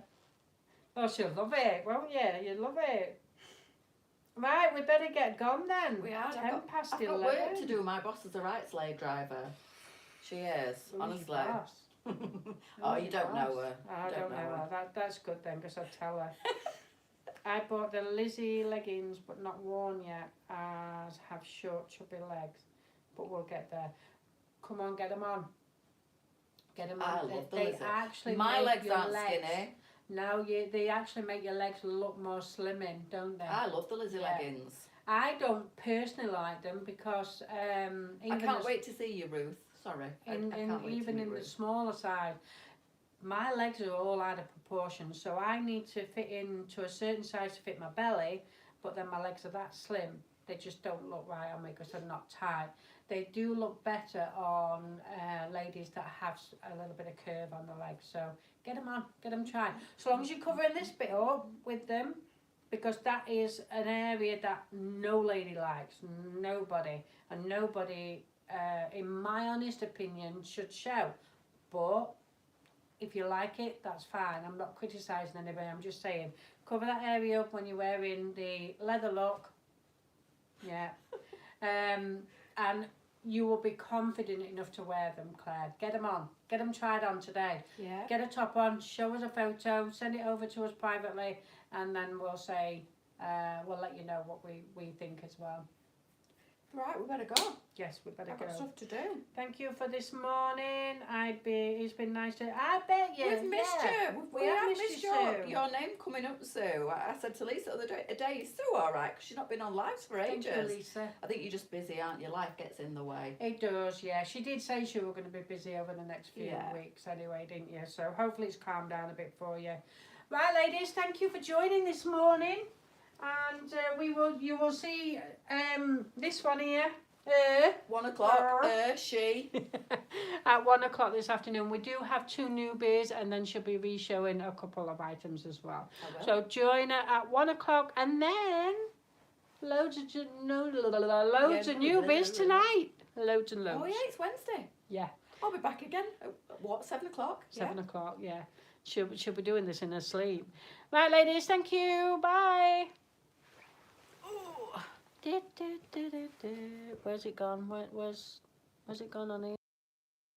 Speaker 1: Oh, she'll love it, won't you? You'll love it. Right, we better get gone then.
Speaker 2: We are.
Speaker 1: 10 past
Speaker 2: I've
Speaker 1: 11.
Speaker 2: got work to do. My boss is a right slave driver. She is,
Speaker 1: Who's
Speaker 2: honestly.
Speaker 1: your boss?
Speaker 2: Oh,
Speaker 1: Who's
Speaker 2: you
Speaker 1: your
Speaker 2: don't know
Speaker 1: boss?
Speaker 2: her.
Speaker 1: I don't know her. That's good then, because I'll tell her. I bought the Lizzie leggings, but not worn yet, as have short, chubby legs. But we'll get there. Come on, get them on. Get them on.
Speaker 2: I love the
Speaker 1: They
Speaker 2: Lizzie.
Speaker 1: actually
Speaker 2: My
Speaker 1: make
Speaker 2: legs
Speaker 1: your
Speaker 2: aren't
Speaker 1: legs,
Speaker 2: skinny.
Speaker 1: No, they actually make your legs look more slimming, don't they?
Speaker 2: I love the Lizzie leggings.
Speaker 1: I don't personally like them because even
Speaker 2: I can't wait to see you, Ruth. Sorry. I can't wait
Speaker 1: even
Speaker 2: to
Speaker 1: in
Speaker 2: meet
Speaker 1: the
Speaker 2: Ruth.
Speaker 1: smaller side, my legs are all out of proportion, so I need to fit into a certain size to fit my belly, but then my legs are that slim, they just don't look right on me because they're not tight. They do look better on ladies that have a little bit of curve on the legs, so get them on, get them tried. So long as you're covering this bit up with them, because that is an area that no lady likes, nobody, and nobody, in my honest opinion, should show. But if you like it, that's fine. I'm not criticising anybody, I'm just saying, cover that area up when you're wearing the leather look. Yeah. and you will be confident enough to wear them, Claire. Get them on. Get them tried on today.
Speaker 2: Yeah.
Speaker 1: Get a top on, show us a photo, send it over to us privately, and then we'll say, we'll let you know what we think as well.
Speaker 2: Right, we better go.
Speaker 1: Yes, we better
Speaker 2: I've
Speaker 1: go.
Speaker 2: got stuff to do.
Speaker 1: Thank you for this morning. It's been nice to. I bet you.
Speaker 2: We've missed you. We have missed
Speaker 1: you, Sue.
Speaker 2: your name coming up, Sue. I said to Lisa the other day, is Sue all right? Because she's not been on lives for
Speaker 1: Thank
Speaker 2: ages.
Speaker 1: you, Lisa.
Speaker 2: I think you're just busy, aren't you? Life gets in the way.
Speaker 1: It does, yeah. She did say she was going to be busy over the next few weeks anyway, didn't you? So hopefully it's calmed down a bit for you. Right, ladies, thank you for joining this morning. And you will see this one here.
Speaker 2: 1 o'clock, she.
Speaker 1: At 1 o'clock this afternoon. We do have 2 newbies, and then she'll be re-showing a couple of items as well. So join her at 1 o'clock, and then loads of newbies tonight. Loads and loads.
Speaker 2: Oh yeah, it's Wednesday.
Speaker 1: Yeah.
Speaker 2: I'll be back again. What, 7 o'clock?
Speaker 1: 7 o'clock, yeah. She'll be doing this in her sleep. Right, ladies, thank you. Bye. Where's it gone? Where's it gone on here?